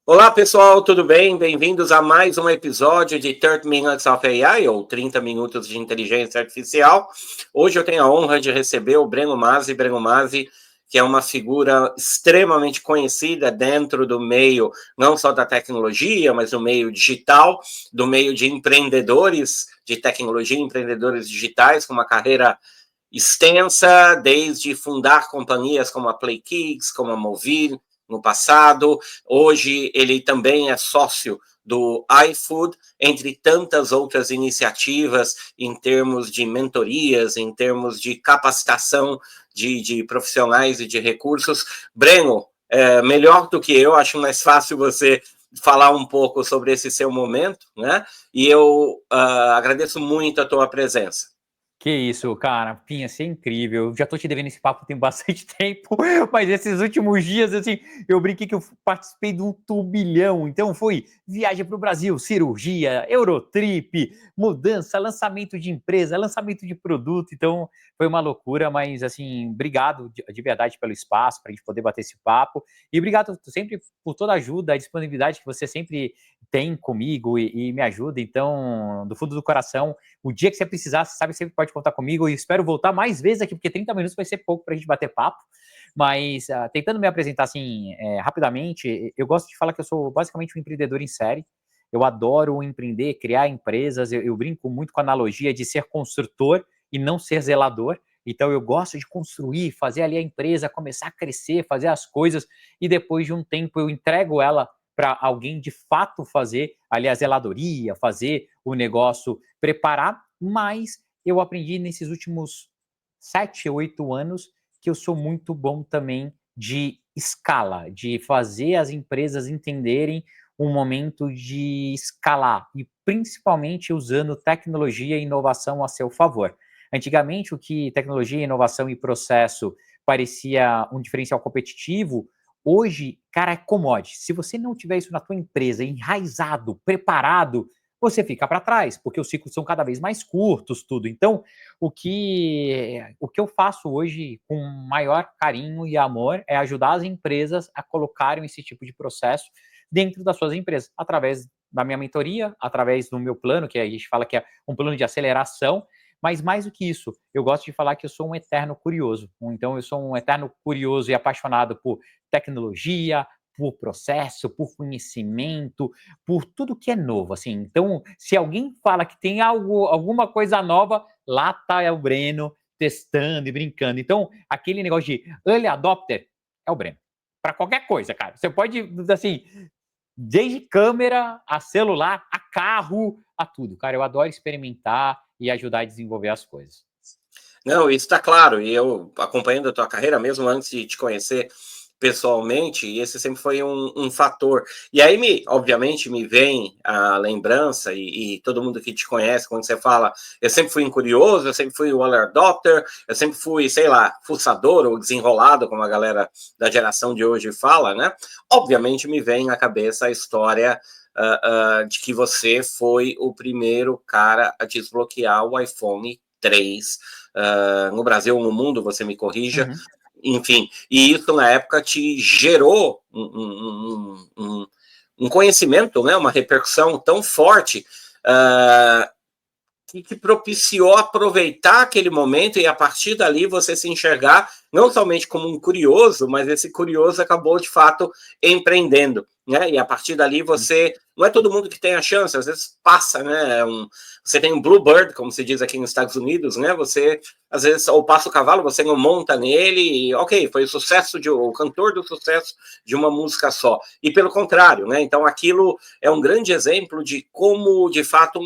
Olá, pessoal, tudo bem? Bem-vindos a mais um episódio de 30 Minutes of AI, ou 30 Minutos de Inteligência Artificial. Hoje eu tenho a honra de receber o Breno Masi. Breno Masi, que é uma figura extremamente conhecida dentro do meio, não só da tecnologia, mas do meio digital, do meio de empreendedores de tecnologia, empreendedores digitais, com uma carreira extensa, desde fundar companhias como a PlayKicks, como a Movil, no passado. Hoje ele também é sócio do iFood, entre tantas outras iniciativas em termos de mentorias, em termos de capacitação de profissionais e de recursos. Breno, melhor do que eu, acho mais fácil você falar um pouco sobre esse seu momento, né? E eu agradeço muito a tua presença. Que isso, cara, Pinha, você é incrível. Já tô te devendo esse papo tem bastante tempo, mas esses últimos dias, assim, eu brinquei que eu participei de um turbilhão. Então foi viagem para o Brasil, cirurgia, Eurotrip, mudança, lançamento de empresa, lançamento de produto. Então foi uma loucura, mas assim, obrigado de verdade pelo espaço, para a gente poder bater esse papo. E obrigado sempre por toda a ajuda, a disponibilidade que você sempre tem comigo e me ajuda. Então, do fundo do coração, o dia que você precisar, você sabe que sempre pode contar comigo e espero voltar mais vezes aqui, porque 30 minutos vai ser pouco para a gente bater papo. Mas, tentando me apresentar assim, rapidamente, eu gosto de falar que eu sou basicamente um empreendedor em série. Eu adoro empreender, criar empresas. Eu brinco muito com a analogia de ser construtor e não ser zelador. Então, eu gosto de construir, fazer ali a empresa começar a crescer, fazer as coisas e depois de um tempo eu entrego ela para alguém de fato fazer ali a zeladoria, fazer o negócio preparar, mas eu aprendi nesses últimos 7, 8 anos que eu sou muito bom também de escala, de fazer as empresas entenderem o momento de escalar e principalmente usando tecnologia e inovação a seu favor. Antigamente, o que tecnologia, inovação e processo parecia um diferencial competitivo, hoje, cara, é commodity. Se você não tiver isso na tua empresa enraizado, preparado, você fica para trás, porque os ciclos são cada vez mais curtos, tudo. Então, o que eu faço hoje com maior carinho e amor é ajudar as empresas a colocarem esse tipo de processo dentro das suas empresas, através da minha mentoria, através do meu plano, que a gente fala que é um plano de aceleração, mas mais do que isso, eu gosto de falar que eu sou um eterno curioso. Então, eu sou um eterno curioso e apaixonado por tecnologia, por processo, por conhecimento, por tudo que é novo, assim. Então, se alguém fala que tem alguma coisa nova, lá tá o Breno testando e brincando. Então, aquele negócio de early adopter é o Breno. Para qualquer coisa, cara. Você pode, assim, desde câmera a celular, a carro, a tudo. Cara, eu adoro experimentar e ajudar a desenvolver as coisas. Não, isso está claro, e eu acompanhando a tua carreira, mesmo antes de te conhecer pessoalmente, e esse sempre foi um fator. E aí, obviamente, me vem a lembrança, e todo mundo que te conhece, quando você fala, eu sempre fui um curioso, eu sempre fui o early adopter, eu sempre fui, sei lá, fuçador ou desenrolado, como a galera da geração de hoje fala, né? Obviamente me vem à cabeça a história de que você foi o primeiro cara a desbloquear o iPhone 3 no Brasil ou no mundo, você me corrija, enfim, e isso na época te gerou um conhecimento, né, uma repercussão tão forte que propiciou aproveitar aquele momento e a partir dali você se enxergar não somente como um curioso, mas esse curioso acabou de fato empreendendo, né? E a partir dali você não é todo mundo que tem a chance, às vezes passa, né? Você tem um bluebird, como se diz aqui nos Estados Unidos, né? Você às vezes ou passa o cavalo, você não monta nele e ok, foi o cantor do sucesso de uma música só. E pelo contrário, né? Então aquilo é um grande exemplo de como de fato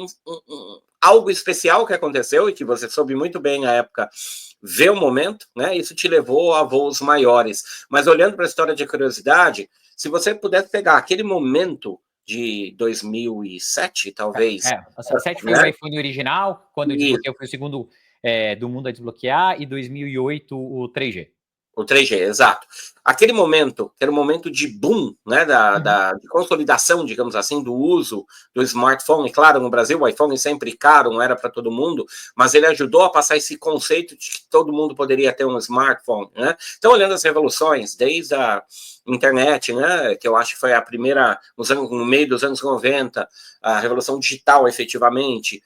algo especial que aconteceu e que você soube muito bem na época ver o momento, né? Isso te levou a voos maiores. Mas olhando para a história de curiosidade, se você pudesse pegar aquele momento de 2007, talvez. O 7 foi né? o iPhone original, quando eu E desbloqueei foi o segundo do mundo a desbloquear, e 2008 o 3G. o 3G, exato. Aquele momento, que era um momento de boom, né, de consolidação, digamos assim, do uso do smartphone. Claro, no Brasil o iPhone sempre caro, não era para todo mundo, mas ele ajudou a passar esse conceito de que todo mundo poderia ter um smartphone, né? Então, olhando as revoluções, desde internet, né, que eu acho que foi a primeira, no meio dos anos 90, a revolução digital, efetivamente,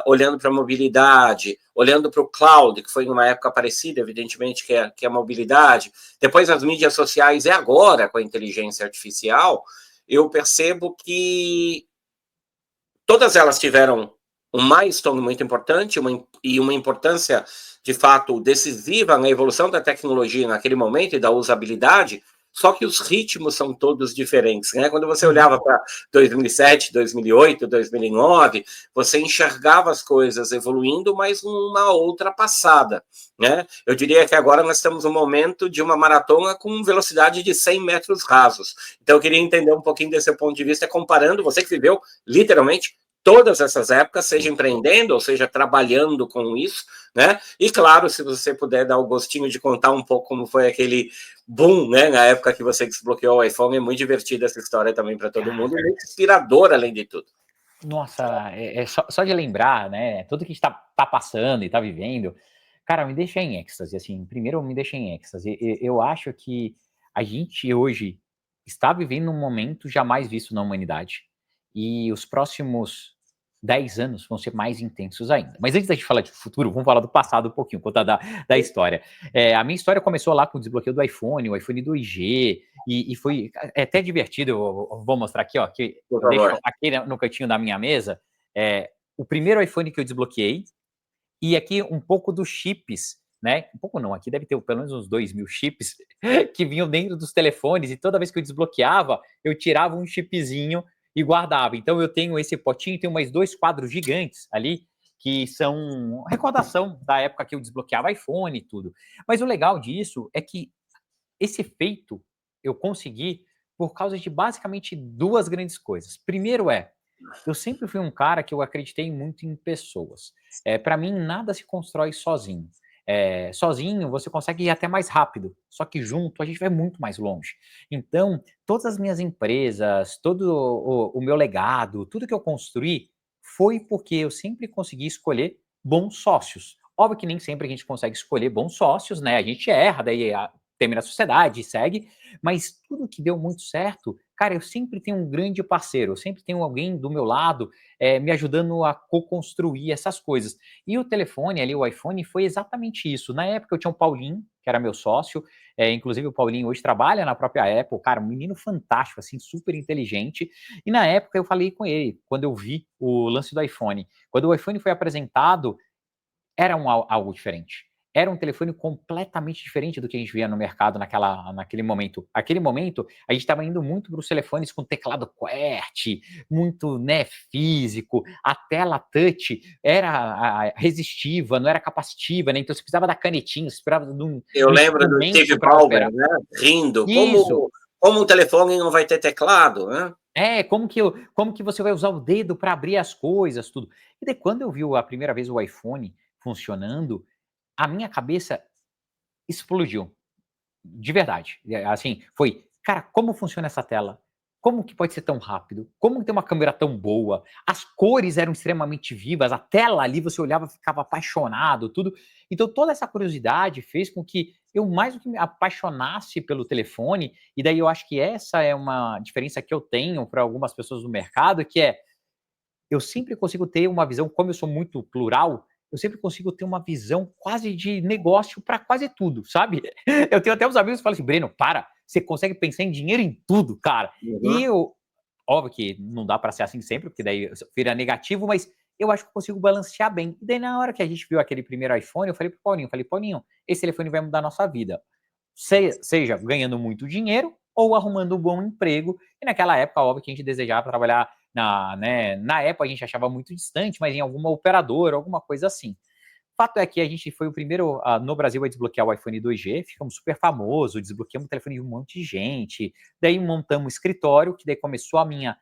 olhando para a mobilidade, olhando para o cloud, que foi numa época parecida, evidentemente, que é a mobilidade, depois as mídias sociais, e agora com a inteligência artificial, eu percebo que todas elas tiveram um milestone muito importante e uma importância, de fato, decisiva na evolução da tecnologia naquele momento e da usabilidade, só que os ritmos são todos diferentes, né? Quando você olhava para 2007, 2008, 2009, você enxergava as coisas evoluindo, mas numa outra passada, né? Eu diria que agora nós estamos no momento de uma maratona com velocidade de 100 metros rasos. Então, eu queria entender um pouquinho desse ponto de vista, comparando, você que viveu, literalmente, todas essas épocas, seja empreendendo ou seja trabalhando com isso, né? E claro, se você puder dar o gostinho de contar um pouco como foi aquele boom, né? Na época que você desbloqueou o iPhone, é muito divertida essa história também para todo mundo, e inspiradora além de tudo. Nossa, só de lembrar, né? Tudo que está passando e está vivendo, cara, me deixa em êxtase. Assim, primeiro me deixa em êxtase. Eu acho que a gente hoje está vivendo um momento jamais visto na humanidade. E os próximos 10 anos vão ser mais intensos ainda. Mas antes da gente falar de futuro, vamos falar do passado um pouquinho, contar da história. A minha história começou lá com o desbloqueio do iPhone, o iPhone 2G, e foi até divertido. Eu vou mostrar aqui, ó, que eu deixo aqui no cantinho da minha mesa, o primeiro iPhone que eu desbloqueei, e aqui um pouco dos chips, né? Um pouco não, aqui deve ter pelo menos uns 2.000 chips que vinham dentro dos telefones, e toda vez que eu desbloqueava, eu tirava um chipzinho e guardava. Então eu tenho esse potinho, tenho mais 2 quadros gigantes ali, que são recordação da época que eu desbloqueava iPhone e tudo. Mas o legal disso é que esse feito eu consegui por causa de basicamente 2 grandes coisas. Primeiro eu sempre fui um cara que eu acreditei muito em pessoas. Para mim, nada se constrói sozinho. Sozinho você consegue ir até mais rápido, só que junto a gente vai muito mais longe. Então, todas as minhas empresas, todo o meu legado, tudo que eu construí, foi porque eu sempre consegui escolher bons sócios. Óbvio que nem sempre a gente consegue escolher bons sócios, né? A gente erra, daí termina a sociedade e segue, mas tudo que deu muito certo, cara, eu sempre tenho um grande parceiro, eu sempre tenho alguém do meu lado me ajudando a co-construir essas coisas. E o telefone ali, o iPhone, foi exatamente isso. Na época eu tinha o Paulinho, que era meu sócio, inclusive o Paulinho hoje trabalha na própria Apple, cara, um menino fantástico, assim, super inteligente. E na época eu falei com ele, quando eu vi o lance do iPhone. Quando o iPhone foi apresentado, era algo diferente. Era um telefone completamente diferente do que a gente via no mercado naquele momento. Aquele momento, a gente estava indo muito para os telefones com teclado QWERTY, muito, né, físico. A tela touch era resistiva, não era capacitiva, né? Então você precisava da canetinha, você precisava de um Eu lembro do instrumento Steve para Ballmer, operar. né, rindo, Isso. como um telefone não vai ter teclado, né? Como que você vai usar o dedo para abrir as coisas, tudo. E daí, quando eu vi a primeira vez o iPhone funcionando, a minha cabeça explodiu, de verdade. Assim, foi, cara, como funciona essa tela? Como que pode ser tão rápido? Como tem uma câmera tão boa? As cores eram extremamente vivas, a tela ali você olhava, ficava apaixonado, tudo. Então toda essa curiosidade fez com que eu mais do que me apaixonasse pelo telefone, e daí eu acho que essa é uma diferença que eu tenho para algumas pessoas do mercado, que eu sempre consigo ter uma visão, como eu sou muito plural, eu sempre consigo ter uma visão quase de negócio para quase tudo, sabe? Eu tenho até uns amigos que falam assim: Breno, para, você consegue pensar em dinheiro em tudo, cara. E Uhum. óbvio que não dá para ser assim sempre, porque daí vira negativo, mas eu acho que eu consigo balancear bem. E daí, na hora que a gente viu aquele primeiro iPhone, eu falei pro Paulinho, Paulinho, esse telefone vai mudar a nossa vida. Seja ganhando muito dinheiro ou arrumando um bom emprego. E naquela época, óbvio que a gente desejava trabalhar na Apple, a gente achava muito distante, mas em alguma operadora, alguma coisa assim. Fato é que a gente foi o primeiro no Brasil a desbloquear o iPhone 2G, ficamos super famosos, desbloqueamos o telefone de um monte de gente, daí montamos um escritório, que daí começou a minha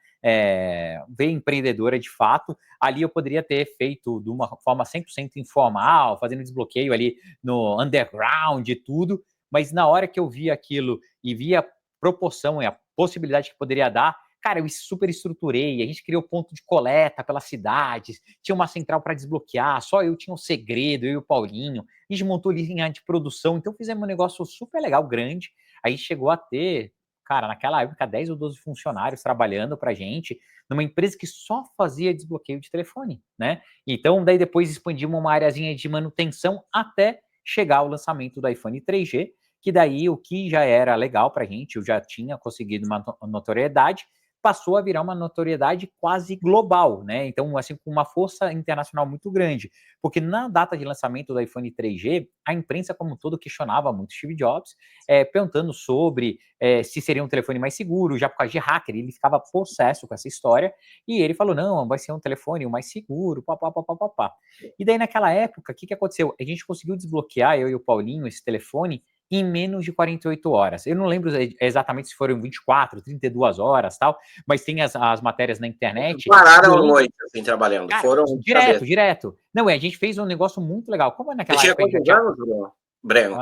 veia empreendedora de fato. Ali eu poderia ter feito de uma forma 100% informal, fazendo desbloqueio ali no underground e tudo, mas na hora que eu vi aquilo e vi a proporção e a possibilidade que poderia dar, cara, eu super estruturei, a gente criou ponto de coleta pelas cidades, tinha uma central para desbloquear, só eu tinha um segredo, eu e o Paulinho, a gente montou linha de produção, então fizemos um negócio super legal, grande, a gente chegou a ter, cara, naquela época, 10 ou 12 funcionários trabalhando pra gente, numa empresa que só fazia desbloqueio de telefone, né? Então, daí depois expandimos uma areazinha de manutenção até chegar ao lançamento do iPhone 3G, que daí o que já era legal pra gente, eu já tinha conseguido uma notoriedade, passou a virar uma notoriedade quase global, né? Então, assim, com uma força internacional muito grande. Porque na data de lançamento do iPhone 3G, a imprensa como um todo questionava muito Steve Jobs, perguntando sobre se seria um telefone mais seguro, já por causa de hacker, ele ficava possesso com essa história, e ele falou, não, vai ser um telefone mais seguro, papapá. E daí, naquela época, o que aconteceu? A gente conseguiu desbloquear, eu e o Paulinho, esse telefone, em menos de 48 horas. Eu não lembro exatamente se foram 24, 32 horas, tal, mas tem as matérias na internet. Pararam a noite, assim, trabalhando. Cara, Foram direto. Não, a gente fez um negócio muito legal. Como Você naquela tinha época a gente já quantos tinha anos, Breno?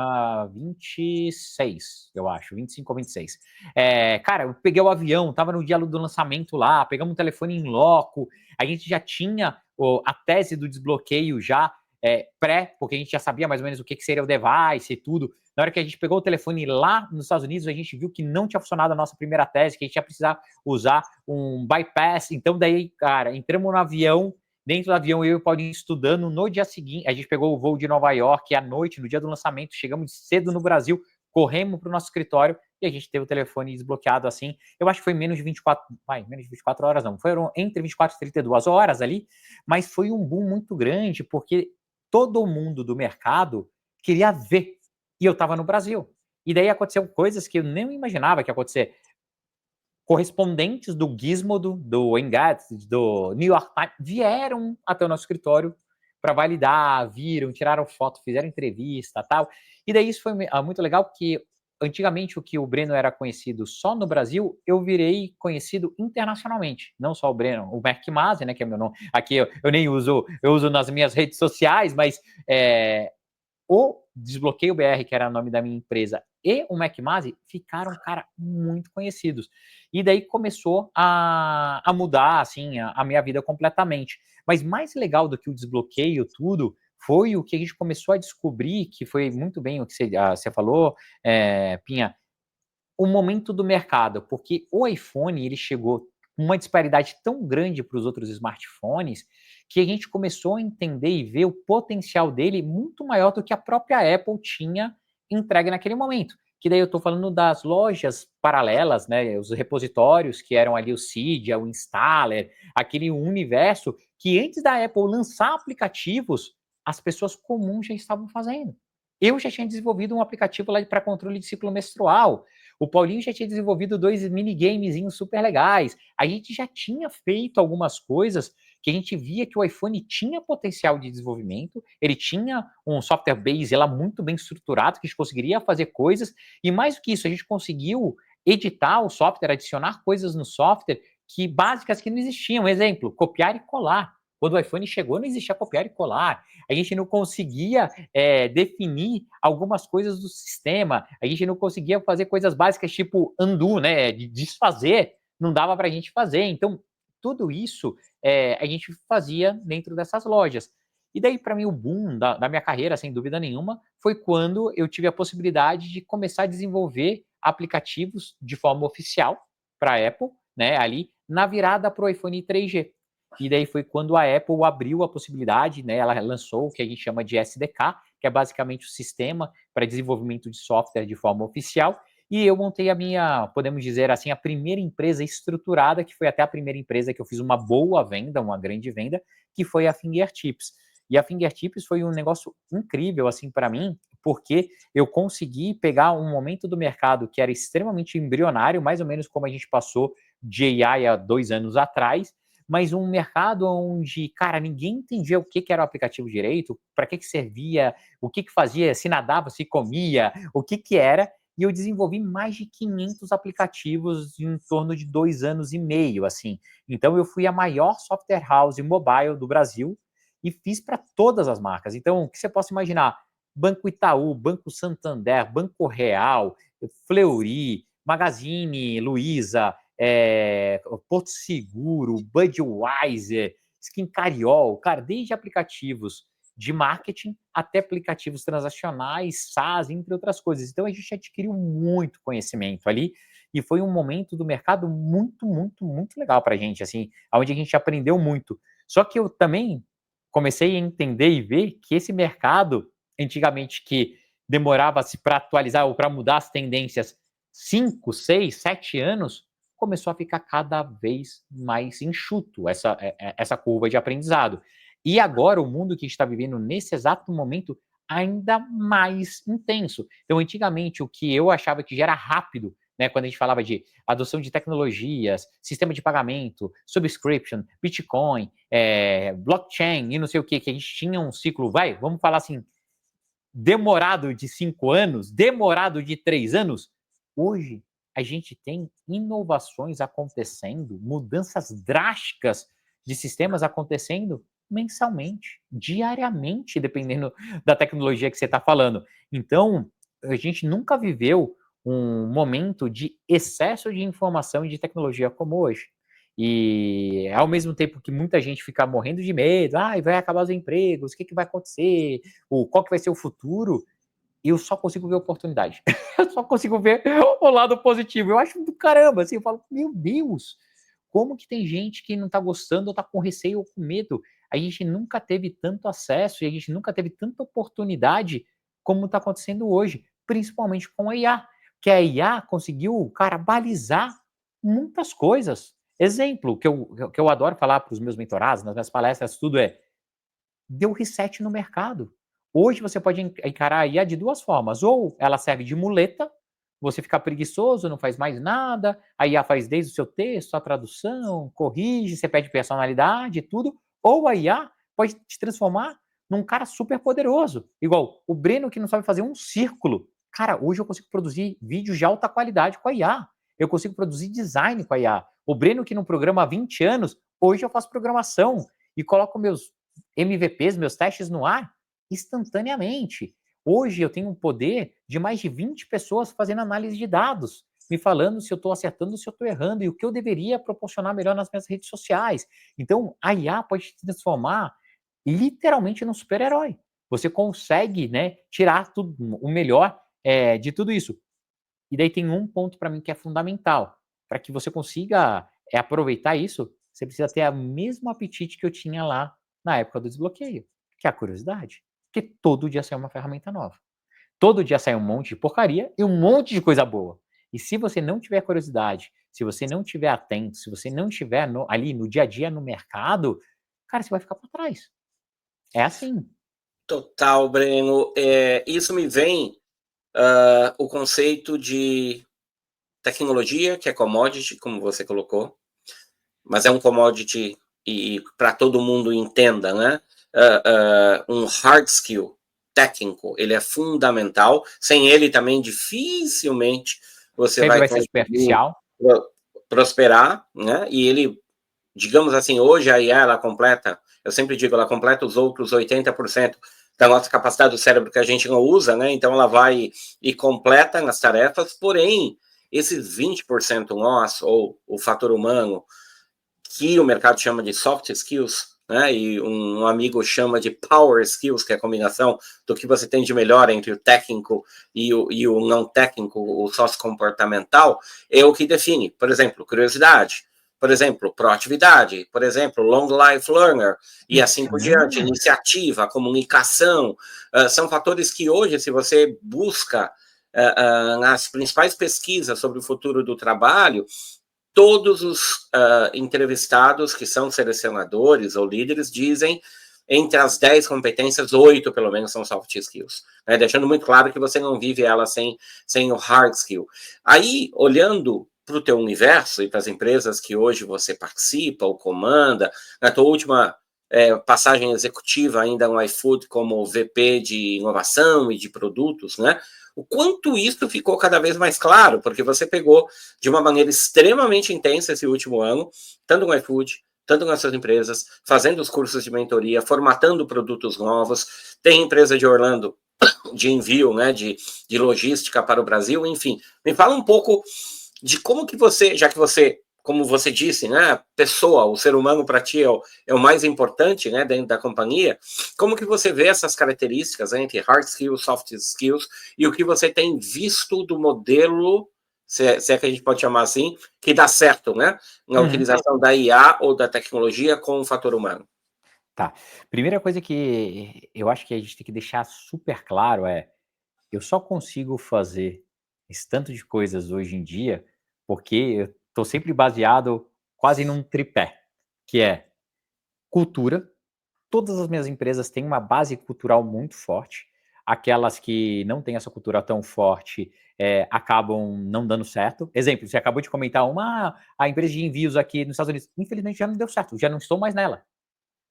26, eu acho, 25 ou 26. Cara, eu peguei o avião, tava no dia do lançamento lá, pegamos um telefone em loco, a gente já tinha a tese do desbloqueio já porque a gente já sabia mais ou menos o que seria o device e tudo. Na hora que a gente pegou o telefone lá nos Estados Unidos, a gente viu que não tinha funcionado a nossa primeira tese, que a gente ia precisar usar um bypass. Então, daí, cara, entramos no avião, dentro do avião, eu e o Paulinho estudando. No dia seguinte, a gente pegou o voo de Nova York à noite, no dia do lançamento, chegamos cedo no Brasil, corremos para o nosso escritório e a gente teve o telefone desbloqueado assim. Eu acho que foi menos de 24 horas, não. Foram entre 24 e 32 horas ali, mas foi um boom muito grande, porque todo mundo do mercado queria ver. E eu estava no Brasil. E daí aconteceu coisas que eu nem imaginava que ia acontecer. Correspondentes do Gizmodo, do Engadget, do New York Times, vieram até o nosso escritório para validar, viram, tiraram foto, fizeram entrevista, tal. E daí isso foi muito legal, porque antigamente o que o Breno era conhecido só no Brasil, eu virei conhecido internacionalmente. Não só o Breno, o Mark Masi, né, que é meu nome. Aqui eu nem uso, eu uso nas minhas redes sociais, mas o Desbloqueio BR, que era o nome da minha empresa, e o MacMasi ficaram, cara, muito conhecidos. E daí começou a mudar, assim, a minha vida completamente. Mas mais legal do que o desbloqueio, tudo, foi o que a gente começou a descobrir, que foi muito bem o que você falou, Pinha, o momento do mercado, porque o iPhone, ele chegou com uma disparidade tão grande para os outros smartphones, que a gente começou a entender e ver o potencial dele muito maior do que a própria Apple tinha entregue naquele momento. Que daí eu estou falando das lojas paralelas, né, os repositórios que eram ali o Cydia, o Installer, aquele universo que antes da Apple lançar aplicativos, as pessoas comuns já estavam fazendo. Eu já tinha desenvolvido um aplicativo lá para controle de ciclo menstrual. O Paulinho já tinha desenvolvido 2 minigamezinhos super legais. A gente já tinha feito algumas coisas que a gente via que o iPhone tinha potencial de desenvolvimento, ele tinha um software base lá muito bem estruturado, que a gente conseguiria fazer coisas, e mais do que isso, a gente conseguiu editar o software, adicionar coisas no software que básicas que não existiam. Exemplo, copiar e colar. Quando o iPhone chegou, não existia copiar e colar. A gente não conseguia definir algumas coisas do sistema. A gente não conseguia fazer coisas básicas tipo undo, né? De desfazer. Não dava para a gente fazer. Então, tudo isso a gente fazia dentro dessas lojas. E daí, para mim, o boom da minha carreira, sem dúvida nenhuma, foi quando eu tive a possibilidade de começar a desenvolver aplicativos de forma oficial para a Apple, né? Ali na virada para o iPhone 3G. E daí foi quando a Apple abriu a possibilidade, né? Ela lançou o que a gente chama de SDK, que é basicamente o sistema para desenvolvimento de software de forma oficial. E eu montei a minha, podemos dizer assim, a primeira empresa estruturada, que foi até a primeira empresa que eu fiz uma boa venda, uma grande venda, que foi a Fingertips. E a Fingertips foi um negócio incrível, assim, para mim, porque eu consegui pegar um momento do mercado que era extremamente embrionário, mais ou menos como a gente passou de AI há 2 anos atrás, mas um mercado onde, cara, ninguém entendia o que era o aplicativo direito, para que servia, o que fazia, se nadava, se comia, o que era, e eu desenvolvi mais de 500 aplicativos em torno de 2 anos e meio, assim. Então, eu fui a maior software house mobile do Brasil e fiz para todas as marcas. Então, o que você possa imaginar? Banco Itaú, Banco Santander, Banco Real, Fleury, Magazine Luiza, Porto Seguro, Budweiser, Skin Cariol, cara, desde aplicativos de marketing até aplicativos transacionais, SaaS, entre outras coisas. Então, a gente adquiriu muito conhecimento ali e foi um momento do mercado muito, muito, muito legal para a gente, assim, onde a gente aprendeu muito. Só que eu também comecei a entender e ver que esse mercado, antigamente, que demorava-se para atualizar ou para mudar as tendências 5, 6, 7 anos, começou a ficar cada vez mais enxuto essa curva de aprendizado. E agora o mundo que a gente está vivendo nesse exato momento ainda mais intenso. Então, antigamente, o que eu achava que já era rápido, né, quando a gente falava de adoção de tecnologias, sistema de pagamento, subscription, Bitcoin, blockchain e não sei o que a gente tinha um ciclo, vamos falar assim, demorado de 5 anos, demorado de 3 anos, hoje a gente tem inovações acontecendo, mudanças drásticas de sistemas acontecendo mensalmente, diariamente, dependendo da tecnologia que você está falando. Então, a gente nunca viveu um momento de excesso de informação e de tecnologia como hoje. E ao mesmo tempo que muita gente fica morrendo de medo, vai acabar os empregos, o que vai acontecer, qual que vai ser o futuro, eu só consigo ver oportunidade. Eu só consigo ver o lado positivo. Eu acho do caramba, assim, eu falo, meu Deus, como que tem gente que não tá gostando ou tá com receio ou com medo? A gente nunca teve tanto acesso e a gente nunca teve tanta oportunidade como tá acontecendo hoje, principalmente com a IA, que a IA conseguiu, cara, balizar muitas coisas. Exemplo, que eu adoro falar para os meus mentorados, nas minhas palestras, tudo deu reset no mercado. Hoje você pode encarar a IA de duas formas. Ou ela serve de muleta, você fica preguiçoso, não faz mais nada, a IA faz desde o seu texto, a tradução, corrige, você pede personalidade, tudo. Ou a IA pode te transformar num cara super poderoso. Igual o Breno, que não sabe fazer um círculo. Cara, hoje eu consigo produzir vídeos de alta qualidade com a IA. Eu consigo produzir design com a IA. O Breno, que não programa há 20 anos, hoje eu faço programação e coloco meus MVPs, meus testes no ar, instantaneamente. Hoje eu tenho um poder de mais de 20 pessoas fazendo análise de dados, me falando se eu estou acertando, se eu estou errando e o que eu deveria proporcionar melhor nas minhas redes sociais. Então, a IA pode te transformar literalmente num super-herói. Você consegue, né, tirar tudo, o melhor de tudo isso. E daí tem um ponto para mim que é fundamental. Para que você consiga aproveitar isso, você precisa ter o mesmo apetite que eu tinha lá na época do desbloqueio, que é a curiosidade. Porque todo dia sai uma ferramenta nova. Todo dia sai um monte de porcaria e um monte de coisa boa. E se você não tiver curiosidade, se você não tiver atento, se você não estiver ali no dia a dia no mercado, cara, você vai ficar para trás. É assim. Total, Breno. Isso me vem o conceito de tecnologia, que é commodity, como você colocou, mas é um commodity e para todo mundo entenda, né? Um hard skill técnico, ele é fundamental. Sem ele também dificilmente você vai ser superficial, prosperar, né? E ele, digamos assim, hoje a IA ela completa, eu sempre digo, ela completa os outros 80% da nossa capacidade do cérebro que a gente não usa, né? Então ela vai e completa nas tarefas, porém, esses 20% nosso, ou o fator humano, que o mercado chama de soft skills, né? E um amigo chama de power skills, que é a combinação do que você tem de melhor entre o técnico e o não técnico, o sociocomportamental, é o que define, por exemplo, curiosidade, por exemplo, proatividade, por exemplo, long life learner, e assim por diante, iniciativa, comunicação, são fatores que hoje, se você busca nas principais pesquisas sobre o futuro do trabalho, todos os entrevistados que são selecionadores ou líderes dizem entre as 10 competências, 8 pelo menos são soft skills, né? Deixando muito claro que você não vive ela sem o hard skill. Aí, olhando para o teu universo e para as empresas que hoje você participa ou comanda, na tua última passagem executiva ainda no iFood como VP de inovação e de produtos, né? O quanto isso ficou cada vez mais claro, porque você pegou de uma maneira extremamente intensa esse último ano, tanto no iFood, tanto nas suas empresas, fazendo os cursos de mentoria, formatando produtos novos, tem empresa de Orlando de envio, né, de logística para o Brasil, enfim. Me fala um pouco de como que você, já que você como você disse, né, pessoa, o ser humano para ti é o mais importante, né, dentro da companhia. Como que você vê essas características, né, entre hard skills, soft skills, e o que você tem visto do modelo, se é que a gente pode chamar assim, que dá certo, né, na utilização da IA ou da tecnologia com o fator humano? Tá. Primeira coisa que eu acho que a gente tem que deixar super claro é: eu só consigo fazer esse tanto de coisas hoje em dia, porque eu tô sempre baseado quase num tripé, que é cultura. Todas as minhas empresas têm uma base cultural muito forte. Aquelas que não têm essa cultura tão forte, acabam não dando certo. Exemplo, você acabou de comentar a empresa de envios aqui nos Estados Unidos, infelizmente já não deu certo, já não estou mais nela.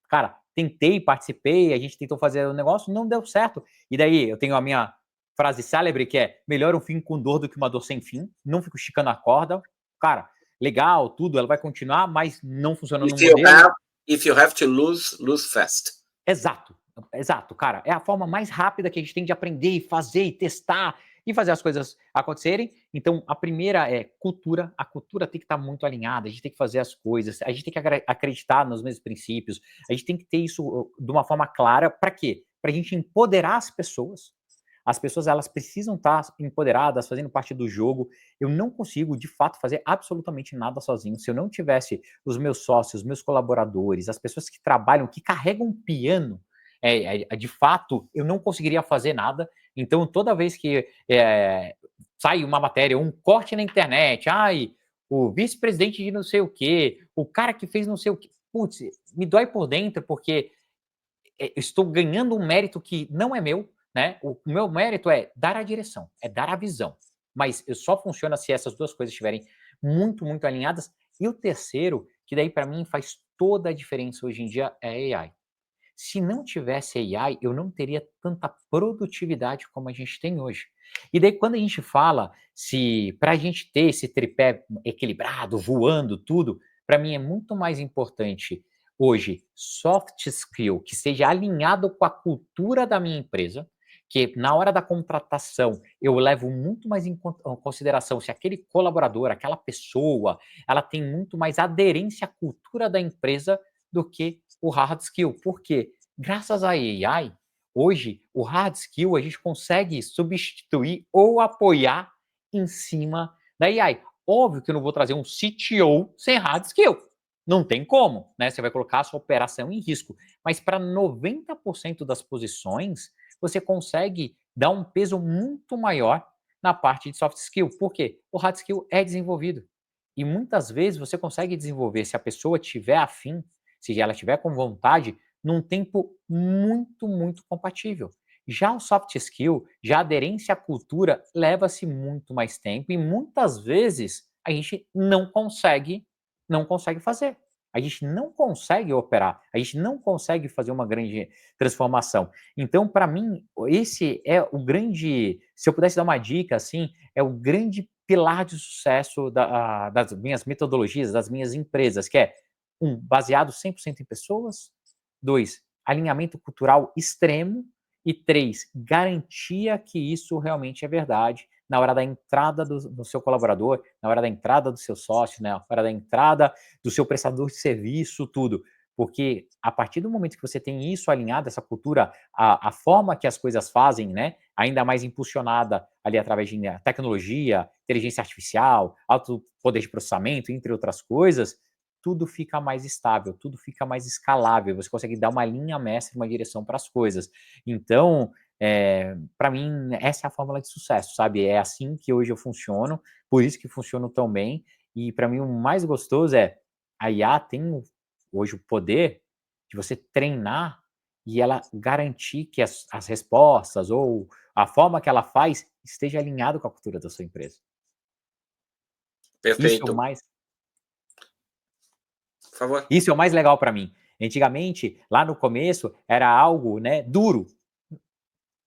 Cara, tentei, participei, a gente tentou fazer o negócio, não deu certo. E daí eu tenho a minha frase célebre que é: melhor um fim com dor do que uma dor sem fim. Não fico esticando a corda. Cara, legal, tudo, ela vai continuar, mas não funciona no modelo. If you have to lose, lose fast. Exato, exato, cara. É a forma mais rápida que a gente tem de aprender e fazer e testar e fazer as coisas acontecerem. Então, a primeira é cultura. A cultura tem que estar muito alinhada, a gente tem que fazer as coisas, a gente tem que acreditar nos mesmos princípios, a gente tem que ter isso de uma forma clara. Para quê? Para a gente empoderar as pessoas. As pessoas, elas precisam estar empoderadas, fazendo parte do jogo. Eu não consigo, de fato, fazer absolutamente nada sozinho. Se eu não tivesse os meus sócios, meus colaboradores, as pessoas que trabalham, que carregam um piano, de fato, eu não conseguiria fazer nada. Então, toda vez que sai uma matéria, um corte na internet, ai, o vice-presidente de não sei o quê, o cara que fez não sei o quê, putz, me dói por dentro, porque estou ganhando um mérito que não é meu, né? O meu mérito é dar a direção, é dar a visão. Mas só funciona se essas duas coisas estiverem muito, muito alinhadas. E o terceiro, que daí para mim faz toda a diferença hoje em dia, é AI. Se não tivesse AI, eu não teria tanta produtividade como a gente tem hoje. E daí, quando a gente fala se para a gente ter esse tripé equilibrado, voando, tudo, para mim é muito mais importante hoje soft skill que seja alinhado com a cultura da minha empresa, que na hora da contratação eu levo muito mais em consideração se aquele colaborador, aquela pessoa, ela tem muito mais aderência à cultura da empresa do que o hard skill. Por quê? Graças à AI, hoje o hard skill a gente consegue substituir ou apoiar em cima da AI. Óbvio que eu não vou trazer um CTO sem hard skill. Não tem como, né? Você vai colocar a sua operação em risco. Mas para 90% das posições, você consegue dar um peso muito maior na parte de soft skill. Por quê? O hard skill é desenvolvido. E muitas vezes você consegue desenvolver, se a pessoa tiver afim, se ela tiver com vontade, num tempo muito, muito compatível. Já o soft skill, já a aderência à cultura, leva-se muito mais tempo e muitas vezes a gente não consegue fazer. A gente não consegue operar, a gente não consegue fazer uma grande transformação. Então, para mim, esse é o grande, se eu pudesse dar uma dica assim, é o grande pilar de sucesso das minhas metodologias, das minhas empresas, que é baseado 100% em pessoas. 2, alinhamento cultural extremo. E 3, garantia que isso realmente é verdade na hora da entrada do seu colaborador, na hora da entrada do seu sócio, né, na hora da entrada do seu prestador de serviço, tudo. Porque a partir do momento que você tem isso alinhado, essa cultura, a forma que as coisas fazem, né, ainda mais impulsionada ali através de tecnologia, inteligência artificial, alto poder de processamento, entre outras coisas, tudo fica mais estável, tudo fica mais escalável, você consegue dar uma linha mestra, uma direção para as coisas. Então, para mim, essa é a fórmula de sucesso, sabe? É assim que hoje eu funciono, por isso que funciono tão bem. E para mim, o mais gostoso é a IA tem hoje o poder de você treinar e ela garantir que as respostas ou a forma que ela faz esteja alinhado com a cultura da sua empresa. Isso é o Perfeito. mais Por favor. Isso é o mais legal para mim. Antigamente, lá no começo, era algo, né, duro.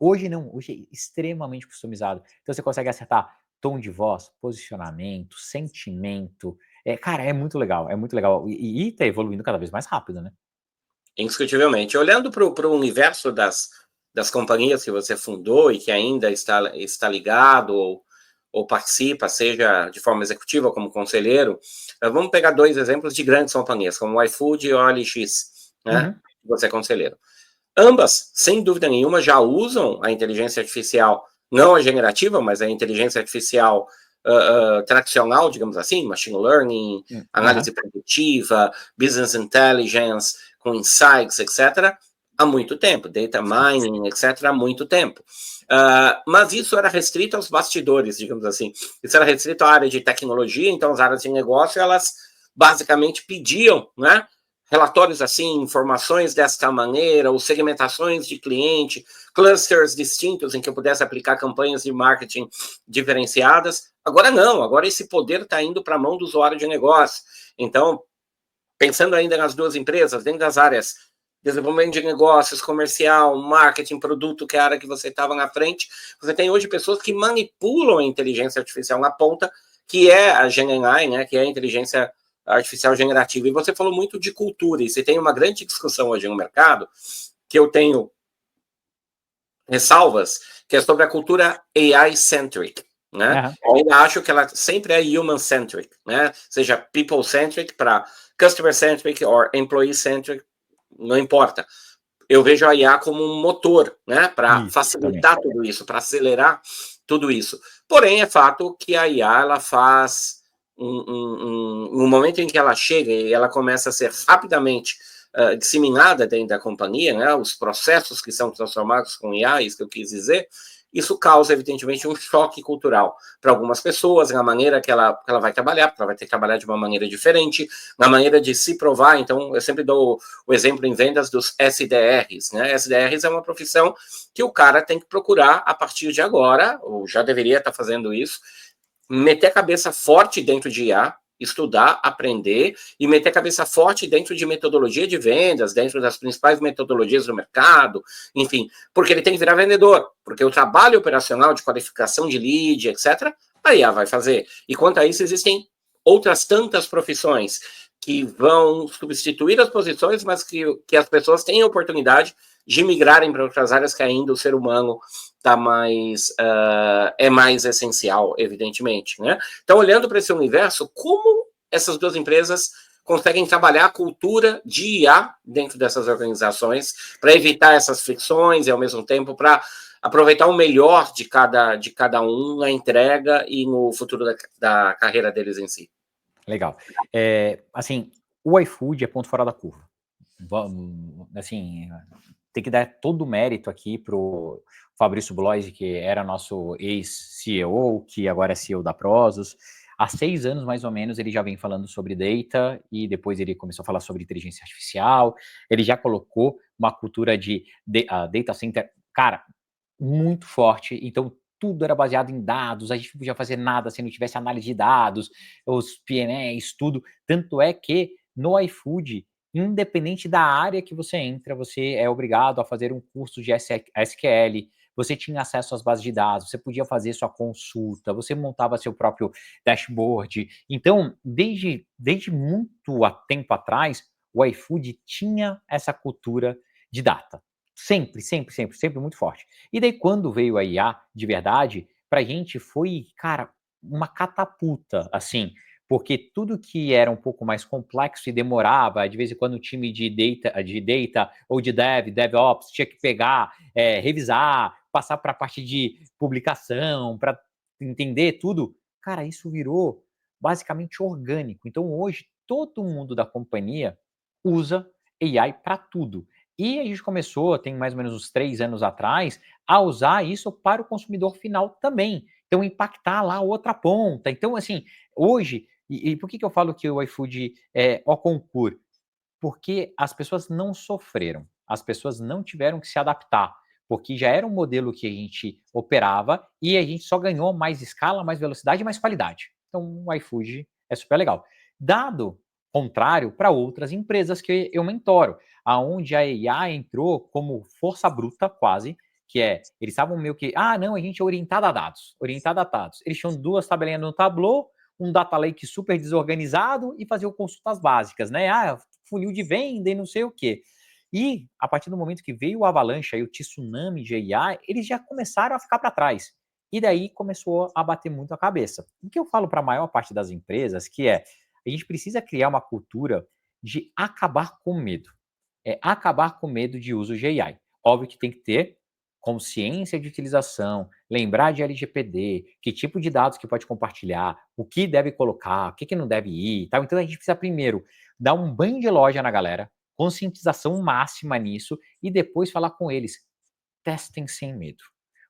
Hoje não, hoje é extremamente customizado. Então você consegue acertar tom de voz, posicionamento, sentimento. Cara, é muito legal, é muito legal. E tá evoluindo cada vez mais rápido, né? Indiscutivelmente. Olhando para o universo das companhias que você fundou e que ainda está ligado ou participa, seja de forma executiva como conselheiro, vamos pegar 2 exemplos de grandes companhias, como o iFood e o OLX, né? Você é conselheiro. Ambas, sem dúvida nenhuma, já usam a inteligência artificial, não a generativa, mas a inteligência artificial tradicional, digamos assim, machine learning, análise preditiva, business intelligence, com insights, etc., há muito tempo, data mining, etc., há muito tempo. Mas isso era restrito aos bastidores, digamos assim. Isso era restrito à área de tecnologia, então as áreas de negócio, elas basicamente pediam, né, relatórios assim, informações desta maneira, ou segmentações de cliente, clusters distintos em que eu pudesse aplicar campanhas de marketing diferenciadas. Agora não, agora esse poder está indo para a mão do usuário de negócio. Então, pensando ainda nas 2 empresas, dentro das áreas desenvolvimento de negócios, comercial, marketing, produto, que é a área que você estava na frente, você tem hoje pessoas que manipulam a inteligência artificial na ponta, que é a GenAI, né, que é a inteligência artificial generativa. E você falou muito de cultura, e você tem uma grande discussão hoje no mercado, que eu tenho ressalvas, que é sobre a cultura AI-centric, né? Eu ainda acho que ela sempre é human-centric, né? Seja people-centric para customer-centric ou employee-centric, não importa. Eu vejo a IA como um motor, né? Para facilitar tudo isso, para acelerar tudo isso. Porém, é fato que a IA, ela faz no momento em que ela chega e ela começa a ser rapidamente disseminada dentro da companhia, né, os processos que são transformados com IA, isso que eu quis dizer, isso causa, evidentemente, um choque cultural para algumas pessoas, na maneira que ela vai trabalhar, porque ela vai ter que trabalhar de uma maneira diferente, na maneira de se provar. Então, eu sempre dou o exemplo em vendas dos SDRs, né? SDRs é uma profissão que o cara tem que procurar, a partir de agora, ou já deveria estar fazendo isso, meter a cabeça forte dentro de IA, estudar, aprender e meter a cabeça forte dentro de metodologia de vendas, dentro das principais metodologias do mercado, enfim, porque ele tem que virar vendedor, porque o trabalho operacional de qualificação de lead, etc., a IA vai fazer. E quanto a isso, existem outras tantas profissões que vão substituir as posições, mas que as pessoas têm a oportunidade de migrarem para outras áreas que ainda o ser humano tá mais, é mais essencial, evidentemente, né? Então, olhando para esse universo, como essas 2 empresas conseguem trabalhar a cultura de IA dentro dessas organizações para evitar essas fricções e, ao mesmo tempo, para aproveitar o melhor de cada um na entrega e no futuro da carreira deles em si. Legal. Assim, o iFood é ponto fora da curva. Assim, tem que dar todo o mérito aqui pro Fabrício Blois, que era nosso ex-CEO, que agora é CEO da Prozos. Há 6 anos, mais ou menos, ele já vem falando sobre data, e depois ele começou a falar sobre inteligência artificial. Ele já colocou uma cultura de data center, cara, muito forte. Então, tudo era baseado em dados, a gente não podia fazer nada se não tivesse análise de dados, os PNEs, tudo. Tanto é que no iFood, independente da área que você entra, você é obrigado a fazer um curso de SQL, você tinha acesso às bases de dados, você podia fazer sua consulta, você montava seu próprio dashboard. Então, desde muito tempo atrás, o iFood tinha essa cultura de data. Sempre, sempre, sempre, sempre muito forte. E daí, quando veio a IA de verdade, pra gente foi, cara, uma catapulta, assim, porque tudo que era um pouco mais complexo e demorava, de vez em quando o time de data ou de DevOps tinha que pegar, revisar, passar para a parte de publicação, para entender tudo, cara, isso virou basicamente orgânico. Então hoje todo mundo da companhia usa AI para tudo. E a gente começou, tem mais ou menos uns 3 anos atrás, a usar isso para o consumidor final também. Então impactar lá a outra ponta. Então assim, hoje e por que eu falo que o iFood é au concurso? Porque as pessoas não sofreram, as pessoas não tiveram que se adaptar, porque já era um modelo que a gente operava e a gente só ganhou mais escala, mais velocidade e mais qualidade. Então o iFood é super legal. Dado contrário para outras empresas que eu mentoro, aonde a AI entrou como força bruta quase, que eles estavam meio que, não, a gente é orientado a dados, orientado a dados. Eles tinham 2 tabelinhas no Tableau, um data lake super desorganizado e faziam consultas básicas, né? Funil de venda e não sei o quê. E a partir do momento que veio o avalanche, aí, o tsunami de AI, eles já começaram a ficar para trás. E daí começou a bater muito a cabeça. O que eu falo para a maior parte das empresas, que é, a gente precisa criar uma cultura de acabar com medo. É acabar com medo de uso de AI. Óbvio que tem que ter consciência de utilização, lembrar de LGPD, que tipo de dados que pode compartilhar, o que deve colocar, o que, que não deve ir, tal. Então a gente precisa primeiro dar um banho de loja na galera, conscientização máxima nisso e depois falar com eles. Testem sem medo.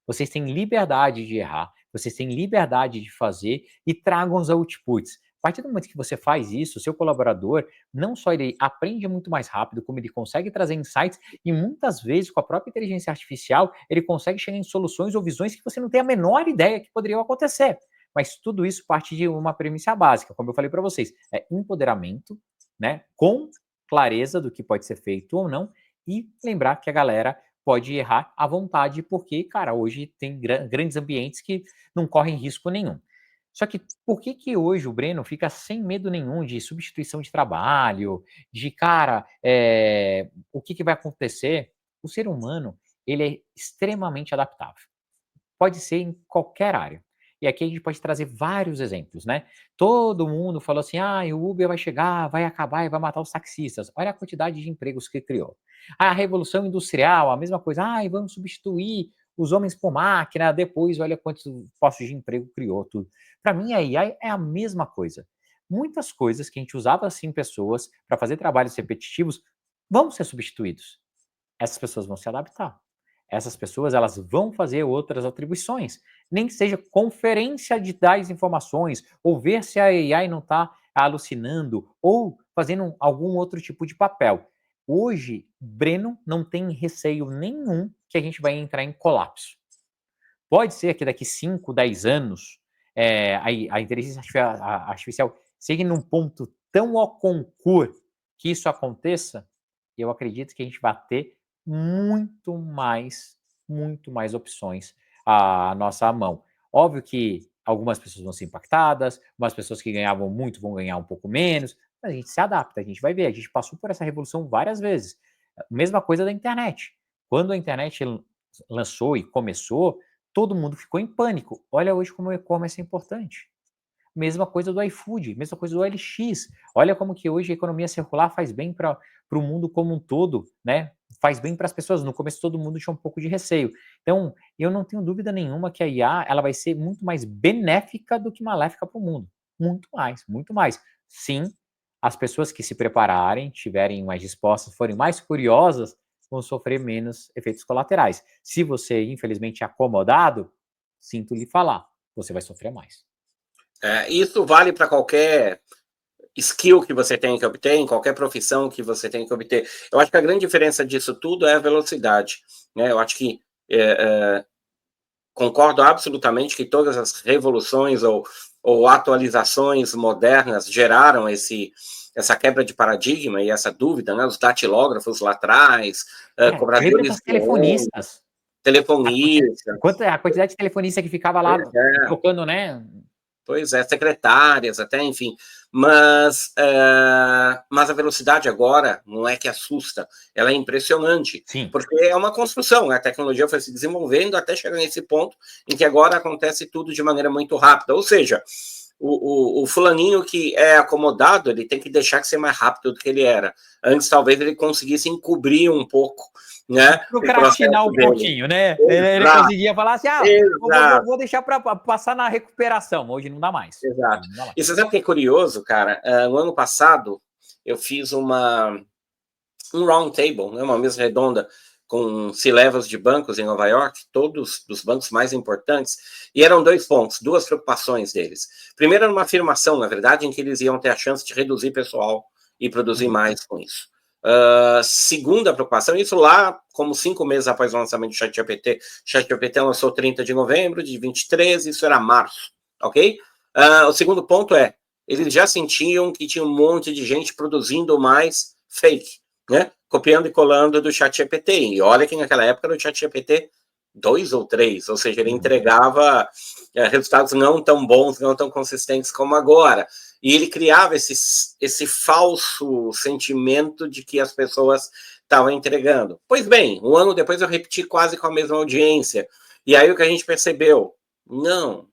Vocês têm liberdade de errar, vocês têm liberdade de fazer e tragam os outputs. A partir do momento que você faz isso, o seu colaborador, não só ele aprende muito mais rápido, como ele consegue trazer insights e muitas vezes com a própria inteligência artificial, ele consegue chegar em soluções ou visões que você não tem a menor ideia que poderiam acontecer. Mas tudo isso parte de uma premissa básica, como eu falei para vocês, é empoderamento, né, com clareza do que pode ser feito ou não e lembrar que a galera pode errar à vontade, porque, cara, hoje tem grandes ambientes que não correm risco nenhum. Só que por que que hoje o Breno fica sem medo nenhum de substituição de trabalho, de, cara, o que que vai acontecer? O ser humano, ele é extremamente adaptável. Pode ser em qualquer área. E aqui a gente pode trazer vários exemplos, né? Todo mundo falou assim: ah, o Uber vai chegar, vai acabar e vai matar os taxistas. Olha a quantidade de empregos que criou. A revolução industrial, a mesma coisa. Ah, vamos substituir os homens por máquina. Depois, olha quantos postos de emprego criou tudo. Para mim, a AI é a mesma coisa. Muitas coisas que a gente usava assim pessoas para fazer trabalhos repetitivos vão ser substituídos. Essas pessoas vão se adaptar. Essas pessoas elas vão fazer outras atribuições, nem que seja conferência de das informações, ou ver se a AI não está alucinando, ou fazendo algum outro tipo de papel. Hoje, Breno não tem receio nenhum que a gente vai entrar em colapso. Pode ser que daqui 5, 10 anos a inteligência artificial chegue num ponto tão ao concurso que isso aconteça, eu acredito que a gente vai ter muito mais opções à nossa mão. Óbvio que algumas pessoas vão ser impactadas, umas pessoas que ganhavam muito vão ganhar um pouco menos, mas a gente se adapta, a gente vai ver, a gente passou por essa revolução várias vezes. Mesma coisa da internet. Quando a internet lançou e começou, todo mundo ficou em pânico. Olha hoje como o e-commerce é importante. Mesma coisa do iFood, mesma coisa do OLX. Olha como que hoje a economia circular faz bem para o mundo como um todo, né? Faz bem para as pessoas. No começo todo mundo tinha um pouco de receio. Então, eu não tenho dúvida nenhuma que a IA ela vai ser muito mais benéfica do que maléfica para o mundo. Muito mais, muito mais. Sim, as pessoas que se prepararem, tiverem mais dispostas, forem mais curiosas, vão sofrer menos efeitos colaterais. Se você, infelizmente, é acomodado, sinto lhe falar, você vai sofrer mais. Isso vale para qualquer skill que você tem que obter, em qualquer profissão que você tem que obter. Eu acho que a grande diferença disso tudo é a velocidade, né? Eu acho que concordo absolutamente que todas as revoluções ou atualizações modernas geraram essa quebra de paradigma e essa dúvida, né? Os datilógrafos lá atrás, cobradores de telefonistas. telefonista. A quantidade de telefonista que ficava lá trocando, né? Pois é, secretárias até, enfim. Mas a velocidade agora não é que assusta, ela é impressionante. Sim. Porque é uma construção, a tecnologia foi se desenvolvendo até chegar nesse ponto em que agora acontece tudo de maneira muito rápida. Ou seja, o fulaninho que é acomodado, ele tem que deixar de ser mais rápido do que ele era. Antes, talvez, ele conseguisse encobrir um pouco, né? Procrastinar um pouquinho, né? Ele conseguia falar assim, vou deixar para passar na recuperação. Hoje não dá mais. Exato. Não dá mais. E você sabe o que é curioso, cara? No ano passado, eu fiz um round table, né? Uma mesa redonda com C-levels de bancos em Nova York, todos dos bancos mais importantes, e eram 2 pontos, 2 preocupações deles. Primeiro, era uma afirmação, na verdade, em que eles iam ter a chance de reduzir pessoal e produzir mais com isso. Segunda preocupação, isso lá, como 5 meses após o lançamento do ChatGPT. O ChatGPT lançou 30 de novembro de 2023, isso era março, ok? O segundo ponto é, eles já sentiam que tinha um monte de gente produzindo mais fake, né? Copiando e colando do ChatGPT. E olha que naquela época era o ChatGPT 2 ou 3, ou seja, ele entregava resultados não tão bons, não tão consistentes como agora. E ele criava esse falso sentimento de que as pessoas estavam entregando. Pois bem, um ano depois eu repeti quase com a mesma audiência. E aí o que a gente percebeu? Não.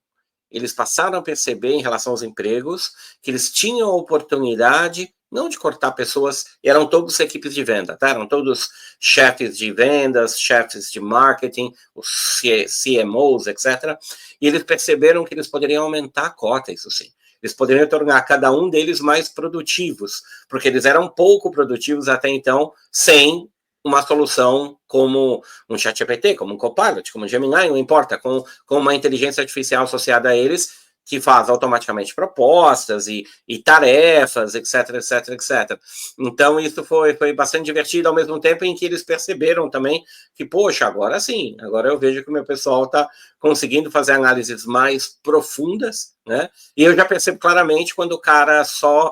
Eles passaram a perceber em relação aos empregos que eles tinham a oportunidade não de cortar pessoas, eram todos equipes de venda, tá? Eram todos chefes de vendas, chefes de marketing, os CMOs, etc. E eles perceberam que eles poderiam aumentar a cota, isso sim. Eles poderiam tornar cada um deles mais produtivos, porque eles eram pouco produtivos até então, sem uma solução como um ChatGPT, como um Copilot, como um Gemini, não importa, com uma inteligência artificial associada a eles, que faz automaticamente propostas e tarefas, etc, etc, etc. Então, isso foi bastante divertido, ao mesmo tempo em que eles perceberam também que, poxa, agora sim, agora eu vejo que o meu pessoal está conseguindo fazer análises mais profundas, né? E eu já percebo claramente quando o cara só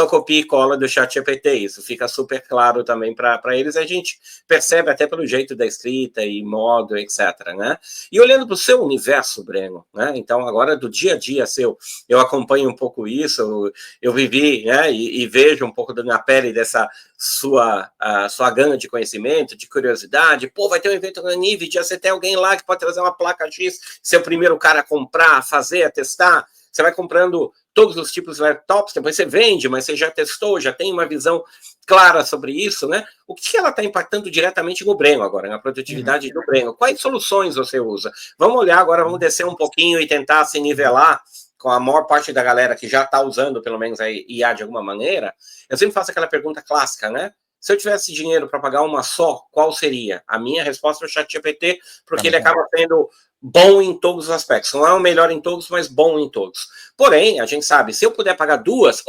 copia e cola do ChatGPT. Isso fica super claro também para eles. A gente percebe até pelo jeito da escrita e modo, etc. Né? E olhando para o seu universo, Breno, né? Então agora do dia a dia seu, eu acompanho um pouco isso, eu vivi, né? E vejo um pouco na pele dessa sua gama de conhecimento, de curiosidade. Pô, vai ter um evento na NVIDIA, você tem alguém lá que pode trazer uma placa X, ser o primeiro cara a comprar, a fazer, a testar. Você vai comprando todos os tipos de laptops, depois você vende, mas você já testou, já tem uma visão clara sobre isso, né? O que ela está impactando diretamente no Breno agora, na produtividade do Breno? Quais soluções você usa? Vamos olhar agora, vamos descer um pouquinho e tentar se nivelar com a maior parte da galera que já está usando, pelo menos, a IA de alguma maneira. Eu sempre faço aquela pergunta clássica, né? Se eu tivesse dinheiro para pagar uma só, qual seria? A minha resposta é o ChatGPT, porque ele acaba sendo bom em todos os aspectos. Não é o melhor em todos, mas bom em todos. Porém, a gente sabe, se eu puder pagar duas,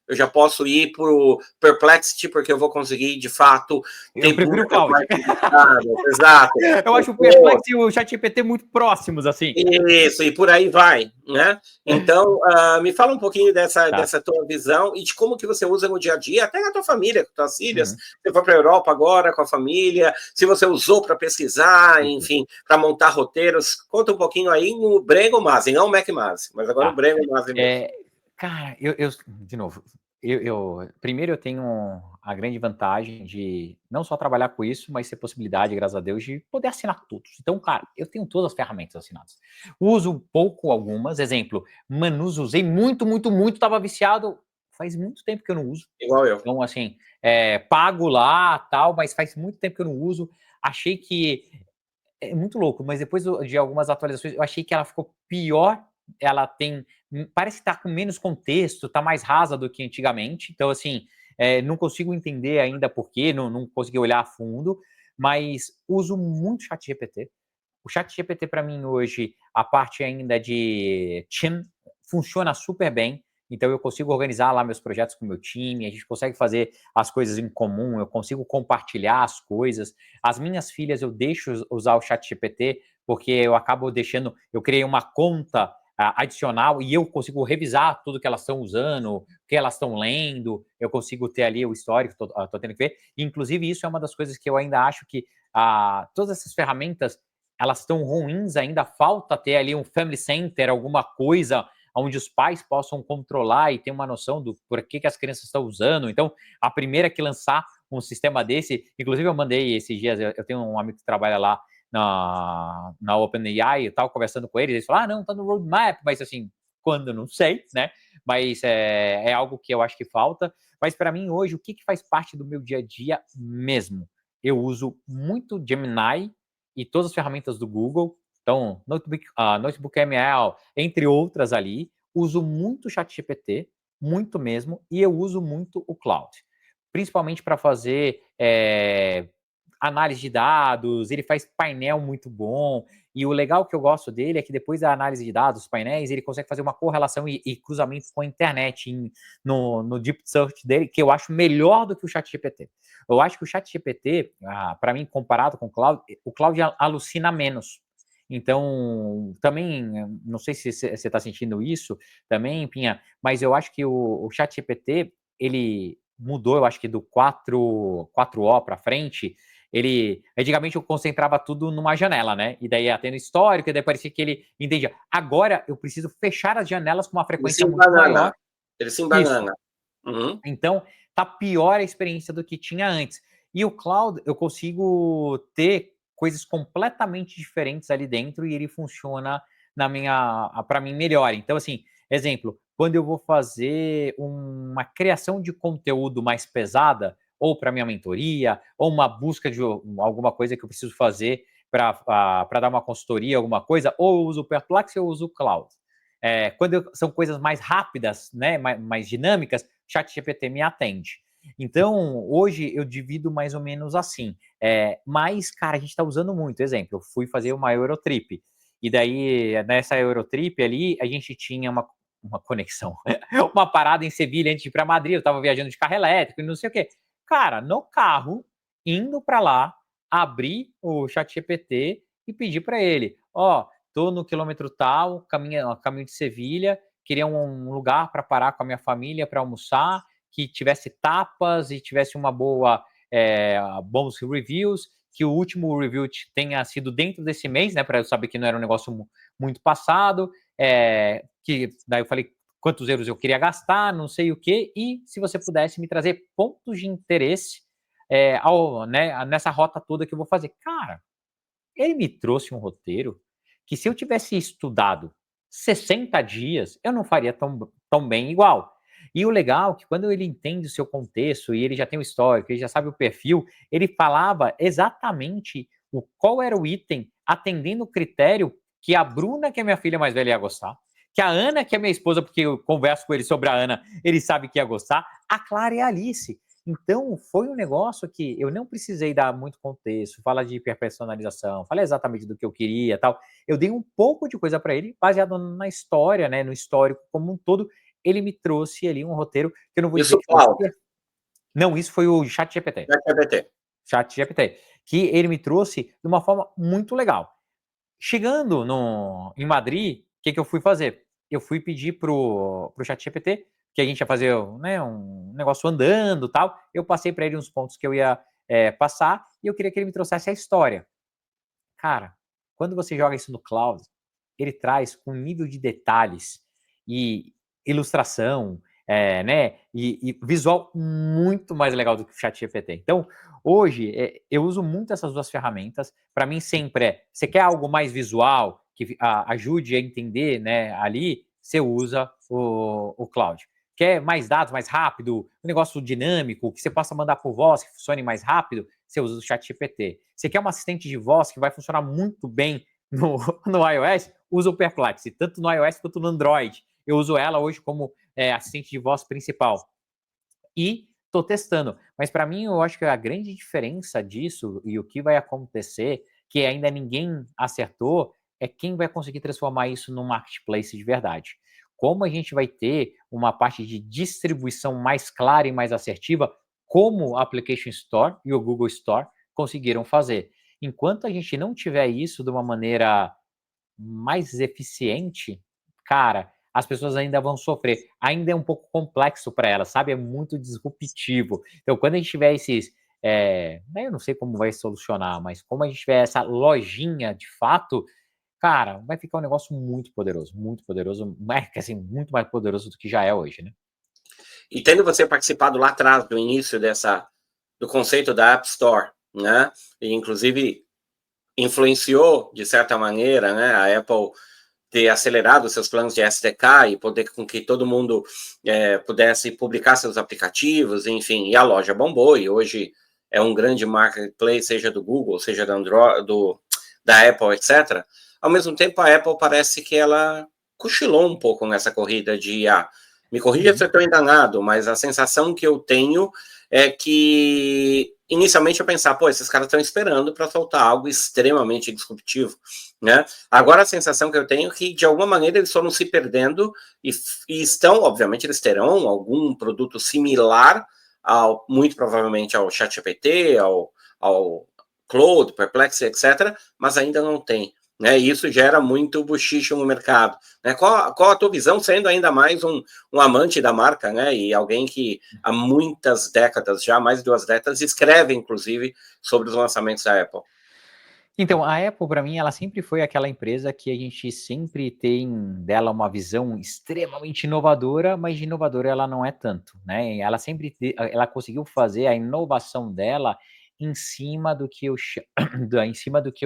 eu já posso ir para o Perplexity, porque eu vou conseguir, de fato, ter... Eu prefiro o Cloud. Exato. Eu acho o Perplexity e o ChatGPT muito próximos, assim. Isso, e por aí vai, né? Então, me fala um pouquinho dessa tua visão e de como que você usa no dia a dia, até na tua família, com tuas filhas. Você foi para a Europa agora com a família, se você usou para pesquisar, enfim, para montar roteiros. Conta um pouquinho aí no Breno Masi, não o Mac Masi, mas agora o Breno Masi mesmo. Cara, de novo, primeiro eu tenho a grande vantagem de não só trabalhar com isso, mas ter possibilidade, graças a Deus, de poder assinar todos. Então, cara, eu tenho todas as ferramentas assinadas. Uso pouco algumas, exemplo, Manus usei muito, tava viciado, faz muito tempo que eu não uso. Igual eu. Então, assim, pago lá, tal, mas faz muito tempo que eu não uso. Achei que é muito louco, mas depois de algumas atualizações, eu achei que ela ficou pior. Ela parece que tá com menos contexto, tá mais rasa do que antigamente. Então, assim, não consigo entender ainda por quê, não consegui olhar a fundo, mas uso muito o ChatGPT. O ChatGPT, para mim, hoje, a parte ainda de team funciona super bem. Então, eu consigo organizar lá meus projetos com o meu time, a gente consegue fazer as coisas em comum, eu consigo compartilhar as coisas. As minhas filhas, eu deixo usar o ChatGPT, porque eu acabo deixando, eu criei uma conta adicional e eu consigo revisar tudo que elas estão usando, o que elas estão lendo, eu consigo ter ali o histórico, tô tendo que ver. Inclusive, isso é uma das coisas que eu ainda acho que todas essas ferramentas, elas estão ruins ainda, falta ter ali um family center, alguma coisa onde os pais possam controlar e ter uma noção do por que as crianças estão usando. Então, a primeira que lançar um sistema desse, inclusive eu mandei esses dias, eu tenho um amigo que trabalha lá na OpenAI, eu estava conversando com eles falaram, não, tá no roadmap, mas assim, quando, não sei, né? Mas é algo que eu acho que falta. Mas para mim, hoje, o que faz parte do meu dia a dia mesmo? Eu uso muito Gemini e todas as ferramentas do Google, então, Notebook ML, entre outras ali. Uso muito o ChatGPT, muito mesmo, e eu uso muito o Cloud. Principalmente para fazer análise de dados, ele faz painel muito bom, e o legal que eu gosto dele é que depois da análise de dados, os painéis, ele consegue fazer uma correlação e cruzamento com a internet no Deep Search dele, que eu acho melhor do que o ChatGPT. Eu acho que o ChatGPT, para mim, comparado com o Cloud alucina menos. Então, também, não sei se você está sentindo isso também, Pinha, mas eu acho que o ChatGPT, ele mudou, eu acho que do 4O para frente, antigamente eu concentrava tudo numa janela, né? E daí ia tendo histórico, e daí parecia que ele entendia. Agora eu preciso fechar as janelas com uma frequência muito maior. Ele se embanana. Uhum. Então, tá pior a experiência do que tinha antes. E o Cloud, eu consigo ter coisas completamente diferentes ali dentro e ele funciona para mim melhore. Então, assim, exemplo, quando eu vou fazer uma criação de conteúdo mais pesada, ou para minha mentoria, ou uma busca de alguma coisa que eu preciso fazer para dar uma consultoria, alguma coisa, ou eu uso o Perplexity ou eu uso o Cloud. São coisas mais rápidas, né, mais dinâmicas, o ChatGPT me atende. Então, hoje eu divido mais ou menos assim. Mas, cara, a gente está usando muito. Exemplo, eu fui fazer uma Eurotrip. E daí, nessa Eurotrip ali, a gente tinha uma conexão, uma parada em Sevilha antes de ir para Madrid. Eu estava viajando de carro elétrico e não sei o quê. Cara, no carro, indo para lá, abri o ChatGPT e pedi para ele: ó, tô no quilômetro tal, caminho de Sevilha, queria um lugar para parar com a minha família para almoçar, que tivesse tapas e tivesse uma bons reviews, que o último review tenha sido dentro desse mês, né, para eu saber que não era um negócio muito passado, que daí eu falei quantos euros eu queria gastar, não sei o que, e se você pudesse me trazer pontos de interesse nessa rota toda que eu vou fazer. Cara, ele me trouxe um roteiro que se eu tivesse estudado 60 dias, eu não faria tão bem igual. E o legal é que quando ele entende o seu contexto e ele já tem o histórico, ele já sabe o perfil, ele falava exatamente qual era o item atendendo o critério que a Bruna, que é minha filha mais velha, ia gostar, que a Ana, que é minha esposa, porque eu converso com ele sobre a Ana, ele sabe que ia gostar, a Clara e a Alice. Então, foi um negócio que eu não precisei dar muito contexto, falar de hiperpersonalização, falar exatamente do que eu queria, tal. Eu dei um pouco de coisa para ele, baseado na história, né, no histórico como um todo. Ele me trouxe ali um roteiro que eu não vou dizer Isso, que foi Cláudio, não, isso foi o ChatGPT. ChatGPT. ChatGPT, que ele me trouxe de uma forma muito legal. Chegando em Madrid, o que eu fui fazer? Eu fui pedir pro ChatGPT que a gente ia fazer, né, um negócio andando, tal. Eu passei para ele uns pontos que eu ia passar e eu queria que ele me trouxesse a história. Cara, quando você joga isso no cloud, ele traz com nível de detalhes e ilustração, né, e visual muito mais legal do que o ChatGPT. Então, hoje, eu uso muito essas duas ferramentas. Para mim, sempre você quer algo mais visual, que ajude a entender, né, ali, você usa o cloud. Quer mais dados, mais rápido, um negócio dinâmico, que você possa mandar por voz, que funcione mais rápido, você usa o ChatGPT. Você quer uma assistente de voz que vai funcionar muito bem no, no iOS? Usa o Perplexity, tanto no iOS quanto no Android. Eu uso ela hoje como assistente de voz principal. E estou testando. Mas para mim, eu acho que a grande diferença disso e o que vai acontecer, que ainda ninguém acertou, é quem vai conseguir transformar isso num marketplace de verdade. Como a gente vai ter uma parte de distribuição mais clara e mais assertiva, como o Application Store e o Google Store conseguiram fazer. Enquanto a gente não tiver isso de uma maneira mais eficiente, cara, as pessoas ainda vão sofrer. Ainda é um pouco complexo para elas, sabe? É muito disruptivo. Então, quando a gente tiver eu não sei como vai solucionar, mas como a gente tiver essa lojinha de fato, cara, vai ficar um negócio muito poderoso, assim, muito mais poderoso do que já é hoje, né? E tendo você participado lá atrás do início do conceito da App Store, né? E inclusive influenciou de certa maneira, né? A Apple ter acelerado seus planos de SDK e poder com que todo mundo pudesse publicar seus aplicativos, enfim, e a loja bombou e hoje é um grande marketplace, seja do Google, seja da Android, da Apple, etc. Ao mesmo tempo, a Apple parece que ela cochilou um pouco nessa corrida de IA. Me corrija se eu estou enganado, mas a sensação que eu tenho é que inicialmente eu pensava, pô, esses caras estão esperando para soltar algo extremamente disruptivo, né? Agora a sensação que eu tenho é que de alguma maneira eles foram se perdendo e estão, obviamente, eles terão algum produto similar muito provavelmente ao ChatGPT, ao Claude, Perplexity, etc., mas ainda não tem. Né, e isso gera muito buchicho no mercado. Né? Qual a tua visão, sendo ainda mais um amante da marca, né? E alguém que há muitas décadas, já mais de 2 décadas, escreve, inclusive, sobre os lançamentos da Apple? Então, a Apple, para mim, ela sempre foi aquela empresa que a gente sempre tem dela uma visão extremamente inovadora, mas de inovadora ela não é tanto, né? Ela conseguiu fazer a inovação dela em cima do que eu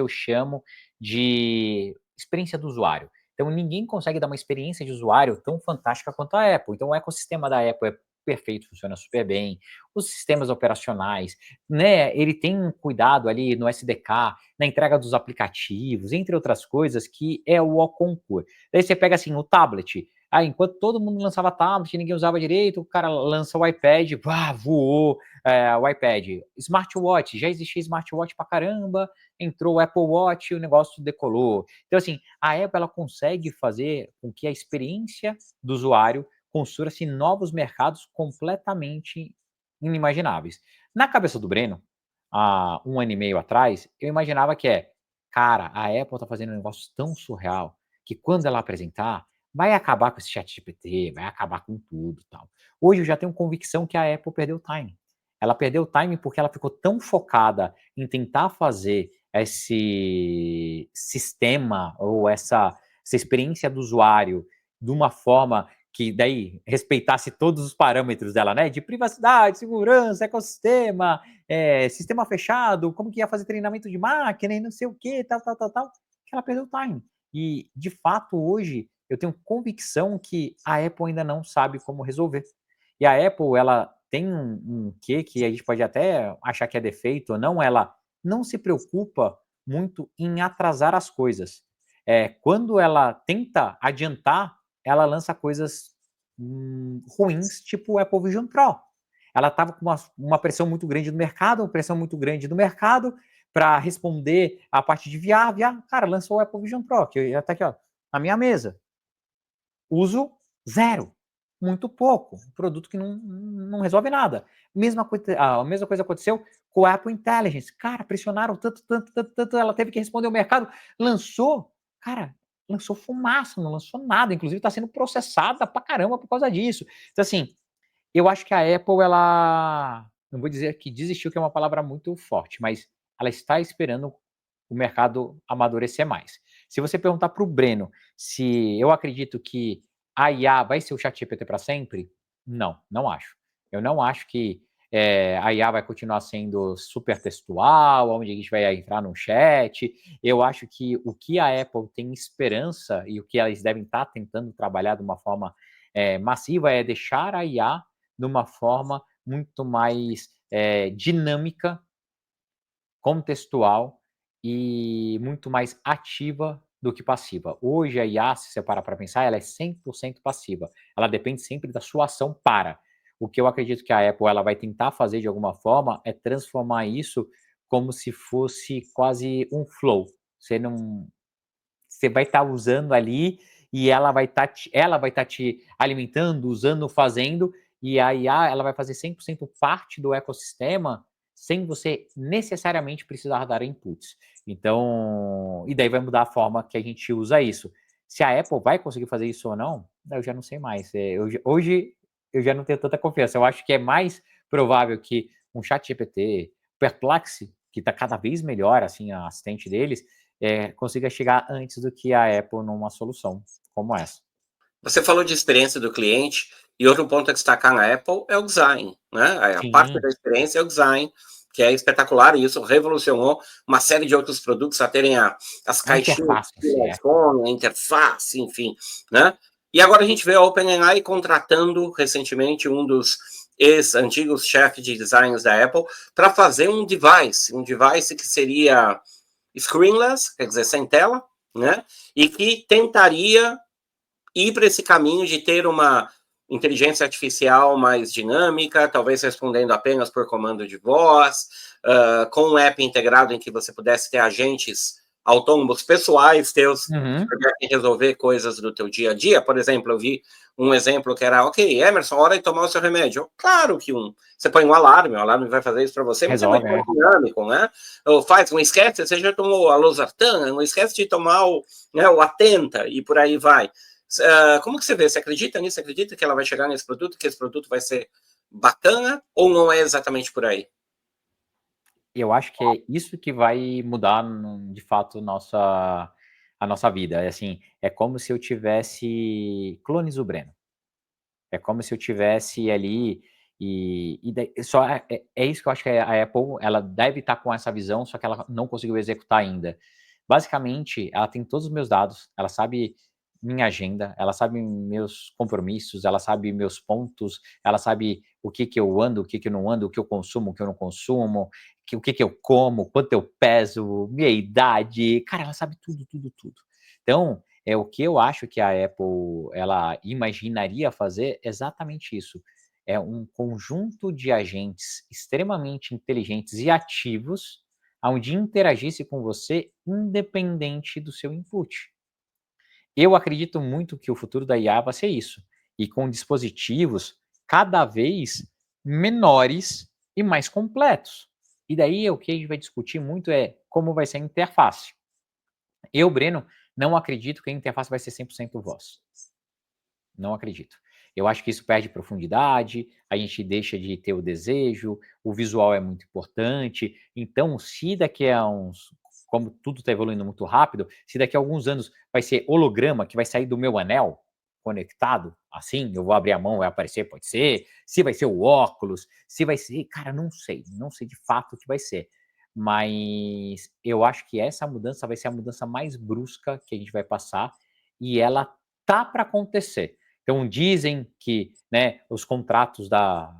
chamo de experiência do usuário. Então, ninguém consegue dar uma experiência de usuário tão fantástica quanto a Apple. Então, o ecossistema da Apple é perfeito, funciona super bem. Os sistemas operacionais, né? Ele tem um cuidado ali no SDK, na entrega dos aplicativos, entre outras coisas, que é o concurso. Daí você pega assim o tablet. Enquanto todo mundo lançava tablet, ninguém usava direito, o cara lança o iPad, voou o iPad. Smartwatch, já existia smartwatch pra caramba, entrou o Apple Watch e o negócio decolou. Então, assim, a Apple ela consegue fazer com que a experiência do usuário construa-se novos mercados completamente inimagináveis. Na cabeça do Breno, há 1 ano e meio atrás, eu imaginava cara, a Apple tá fazendo um negócio tão surreal que quando ela apresentar, vai acabar com esse chat GPT, vai acabar com tudo tal. Hoje eu já tenho convicção que a Apple perdeu o time. Ela perdeu o time porque ela ficou tão focada em tentar fazer esse sistema ou essa experiência do usuário de uma forma que daí respeitasse todos os parâmetros dela, né? De privacidade, segurança, ecossistema, sistema fechado, como que ia fazer treinamento de máquina e não sei o que, tal, que ela perdeu o time. E, de fato, hoje, eu tenho convicção que a Apple ainda não sabe como resolver. E a Apple, ela tem um quê que a gente pode até achar que é defeito ou não, ela não se preocupa muito em atrasar as coisas. Quando ela tenta adiantar, ela lança coisas ruins, tipo o Apple Vision Pro. Ela estava com uma pressão muito grande no mercado, para responder a parte de VR, cara, lançou o Apple Vision Pro, que já está aqui, ó, na minha mesa. Uso zero, muito pouco, um produto que não resolve nada. A mesma coisa aconteceu com a Apple Intelligence. Cara, pressionaram tanto, ela teve que responder ao mercado, lançou fumaça, não lançou nada, inclusive está sendo processada pra caramba por causa disso. Então, assim, eu acho que a Apple, ela, não vou dizer que desistiu, que é uma palavra muito forte, mas ela está esperando o mercado amadurecer mais. Se você perguntar para o Breno se eu acredito que a IA vai ser o ChatGPT para sempre, não acho. Eu não acho que a IA vai continuar sendo super textual, onde a gente vai entrar no chat. Eu acho que o que a Apple tem esperança e o que eles devem estar tentando trabalhar de uma forma massiva é deixar a IA de uma forma muito mais dinâmica, contextual e muito mais ativa do que passiva. Hoje a IA, se você parar para pensar, ela é 100% passiva. Ela depende sempre da sua ação para. O que eu acredito que a Apple ela vai tentar fazer de alguma forma é transformar isso como se fosse quase um flow. Você vai estar usando ali e ela vai estar te alimentando, usando, fazendo, e a IA ela vai fazer 100% parte do ecossistema sem você necessariamente precisar dar inputs. Então, e daí vai mudar a forma que a gente usa isso. Se a Apple vai conseguir fazer isso ou não, eu já não sei mais. Hoje eu já não tenho tanta confiança. Eu acho que é mais provável que um chat GPT, Perplexity, que está cada vez melhor, assim, a assistente deles, consiga chegar antes do que a Apple numa solução como essa. Você falou de experiência do cliente, e outro ponto a destacar na Apple é o design, né? A parte da experiência é o design, que é espetacular, e isso revolucionou uma série de outros produtos a terem as caixinhas de iPhone, a interface, enfim, né? E agora a gente vê a OpenAI contratando recentemente um dos ex-antigos chefes de designs da Apple para fazer um device que seria screenless, quer dizer, sem tela, né? E que tentaria ir para esse caminho de ter uma inteligência artificial mais dinâmica, talvez respondendo apenas por comando de voz, com um app integrado em que você pudesse ter agentes autônomos pessoais teus que resolver coisas do teu dia a dia. Por exemplo, eu vi um exemplo que era, ok, Emerson, hora de tomar o seu remédio. Claro que você põe um alarme vai fazer isso para você, mas resolve, é muito dinâmico, né? Ou não esquece, você já tomou a losartana, não esquece de tomar o Atenta e por aí vai. Como que você vê? Você acredita nisso? Você acredita que ela vai chegar nesse produto, que esse produto vai ser bacana, ou não é exatamente por aí? Eu acho que é isso que vai mudar, de fato, a nossa vida. Assim, é como se eu tivesse clones do Breno. É como se eu tivesse ali é isso que eu acho que a Apple ela deve estar com essa visão, só que ela não conseguiu executar ainda. Basicamente, ela tem todos os meus dados, ela sabe minha agenda, ela sabe meus compromissos, ela sabe meus pontos, ela sabe o que que eu ando, o que que eu não ando, o que eu consumo, o que eu não consumo, o que que eu como, quanto eu peso, minha idade, cara, ela sabe tudo, tudo, tudo. Então, o que eu acho que a Apple, ela imaginaria fazer é exatamente isso. É um conjunto de agentes extremamente inteligentes e ativos, aonde interagisse com você independente do seu input. Eu acredito muito que o futuro da IA vai ser isso, e com dispositivos cada vez menores e mais completos. E daí o que a gente vai discutir muito é como vai ser a interface. Eu, Breno, não acredito que a interface vai ser 100% voz. Não acredito. Eu acho que isso perde profundidade, a gente deixa de ter o desejo, o visual é muito importante. Então, se daqui a uns, como tudo está evoluindo muito rápido, se daqui a alguns anos vai ser holograma que vai sair do meu anel conectado, assim, eu vou abrir a mão, vai aparecer, pode ser. Se vai ser o óculos, se vai ser, cara, não sei, não sei de fato o que vai ser. Mas eu acho que essa mudança vai ser a mudança mais brusca que a gente vai passar e ela tá para acontecer. Então dizem que, né, os contratos da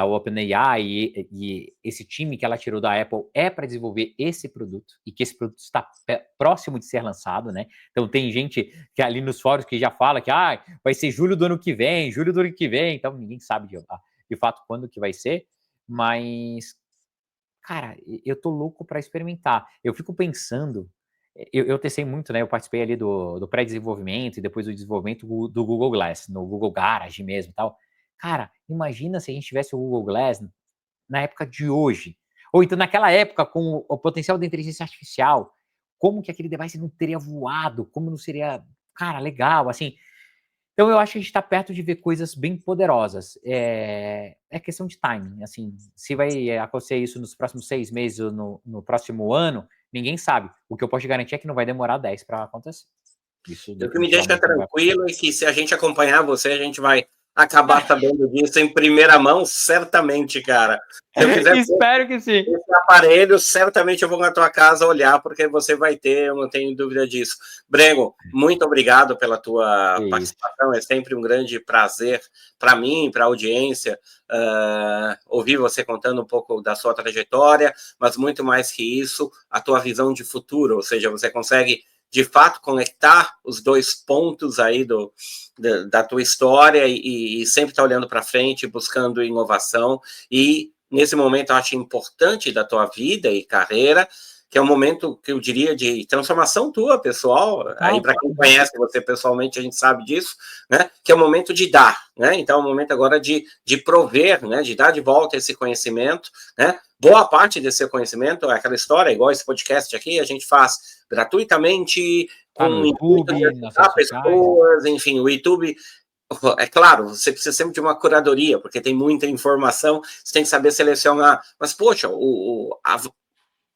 OpenAI e esse time que ela tirou da Apple é para desenvolver esse produto e que esse produto está próximo de ser lançado, né? Então tem gente que ali nos fóruns que já fala que vai ser julho do ano que vem, julho do ano que vem, então ninguém sabe de fato quando que vai ser, mas cara, eu tô louco para experimentar. Eu fico pensando, eu testei muito, né? Eu participei ali do pré-desenvolvimento e depois do desenvolvimento do Google Glass, no Google Garage mesmo e tal. Cara, imagina se a gente tivesse o Google Glass na época de hoje. Ou então naquela época, com o potencial da inteligência artificial, como que aquele device não teria voado, como não seria, cara, legal, assim. Então eu acho que a gente está perto de ver coisas bem poderosas. É questão de timing, assim, se vai acontecer isso nos próximos 6 meses ou no próximo ano, ninguém sabe. O que eu posso te garantir é que não vai demorar 10 para acontecer. Isso O que me deixa definitivamente não vai acontecer. tranquilo é que se a gente acompanhar você, a gente vai acabar sabendo disso em primeira mão, certamente, cara. Se eu quiser Espero que sim. esse aparelho, certamente eu vou na tua casa olhar, porque você vai ter, eu não tenho dúvida disso. Breno, muito obrigado pela tua Isso. participação, é sempre um grande prazer para mim, para a audiência, ouvir você contando um pouco da sua trajetória, mas muito mais que isso, a tua visão de futuro, ou seja, você consegue de fato conectar os dois pontos aí da tua história e sempre estar olhando para frente, buscando inovação e nesse momento eu acho importante da tua vida e carreira, que é um momento que eu diria de transformação tua, pessoal, aí para quem conhece você pessoalmente a gente sabe disso, né, que é o momento de dar, né, então é o momento agora de prover, né, de dar de volta esse conhecimento, né, boa parte desse conhecimento é aquela história, igual esse podcast aqui, a gente faz gratuitamente, Tá no com intuito de YouTube, nas redes ajudar sociais. pessoas, enfim, o YouTube é claro, você precisa sempre de uma curadoria, porque tem muita informação, você tem que saber selecionar. Mas, poxa,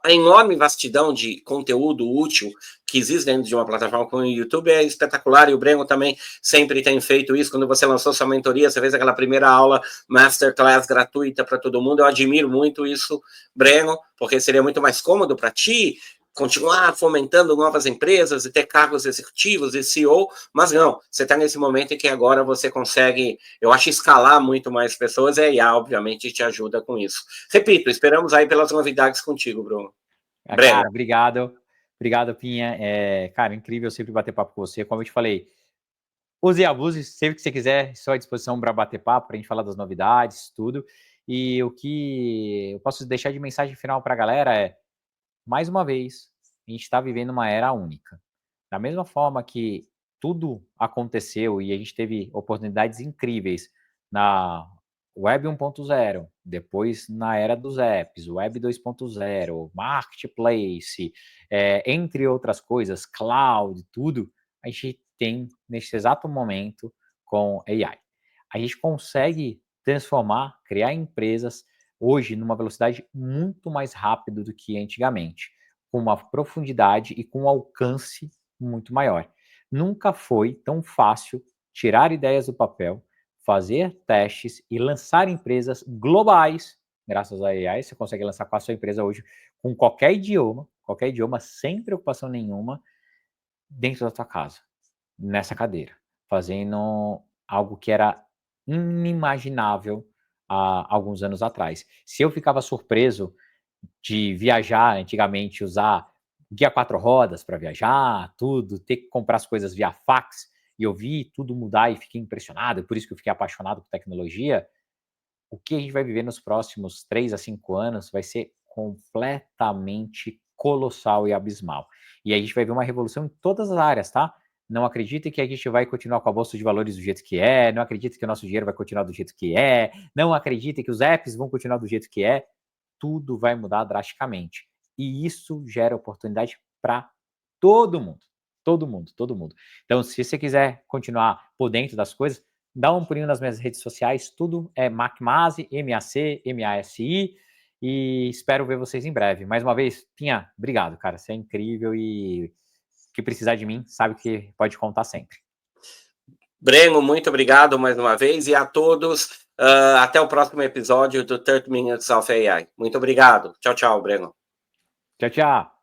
a enorme vastidão de conteúdo útil que existe dentro de uma plataforma como o YouTube é espetacular, e o Breno também sempre tem feito isso. Quando você lançou sua mentoria, você fez aquela primeira aula masterclass gratuita para todo mundo. Eu admiro muito isso, Breno, porque seria muito mais cômodo para ti continuar fomentando novas empresas e ter cargos executivos e CEO, mas não, você está nesse momento em que agora você consegue, eu acho, escalar muito mais pessoas, e a IA, obviamente, te ajuda com isso. Repito, esperamos aí pelas novidades contigo, Bruno. Breno. Cara, obrigado. Obrigado, Pinha. Cara, incrível sempre bater papo com você. Como eu te falei, use e abuse sempre que você quiser, estou à disposição para bater papo, para a gente falar das novidades, tudo. E o que eu posso deixar de mensagem final para a galera é, mais uma vez, a gente está vivendo uma era única. Da mesma forma que tudo aconteceu e a gente teve oportunidades incríveis na Web 1.0, depois na era dos apps, Web 2.0, Marketplace, entre outras coisas, Cloud, tudo, a gente tem nesse exato momento com AI. A gente consegue transformar, criar empresas hoje numa velocidade muito mais rápida do que antigamente, com uma profundidade e com um alcance muito maior. Nunca foi tão fácil tirar ideias do papel, fazer testes e lançar empresas globais. Graças à AI, você consegue lançar com a sua empresa hoje com qualquer idioma, sem preocupação nenhuma, dentro da sua casa. nessa cadeira, fazendo algo que era inimaginável há alguns anos atrás. Se eu ficava surpreso de viajar antigamente, usar guia 4 rodas para viajar, tudo, ter que comprar as coisas via fax, e eu vi tudo mudar e fiquei impressionado, por isso que eu fiquei apaixonado por tecnologia. O que a gente vai viver nos próximos 3 a 5 anos vai ser completamente colossal e abismal. E a gente vai ver uma revolução em todas as áreas, tá? Não acredite que a gente vai continuar com a bolsa de valores do jeito que é, não acredite que o nosso dinheiro vai continuar do jeito que é, não acredite que os apps vão continuar do jeito que é. Tudo vai mudar drasticamente. E isso gera oportunidade para todo mundo. Todo mundo, todo mundo. Então, se você quiser continuar por dentro das coisas, dá um pulinho nas minhas redes sociais, tudo é MacMasi, MAC-MASI, e espero ver vocês em breve. Mais uma vez, Pinha, obrigado, cara, você é incrível e que precisar de mim, sabe que pode contar sempre. Breno, muito obrigado mais uma vez e a todos, até o próximo episódio do 30 Minutes of AI. Muito obrigado. Tchau, tchau, Breno. Tchau, tchau.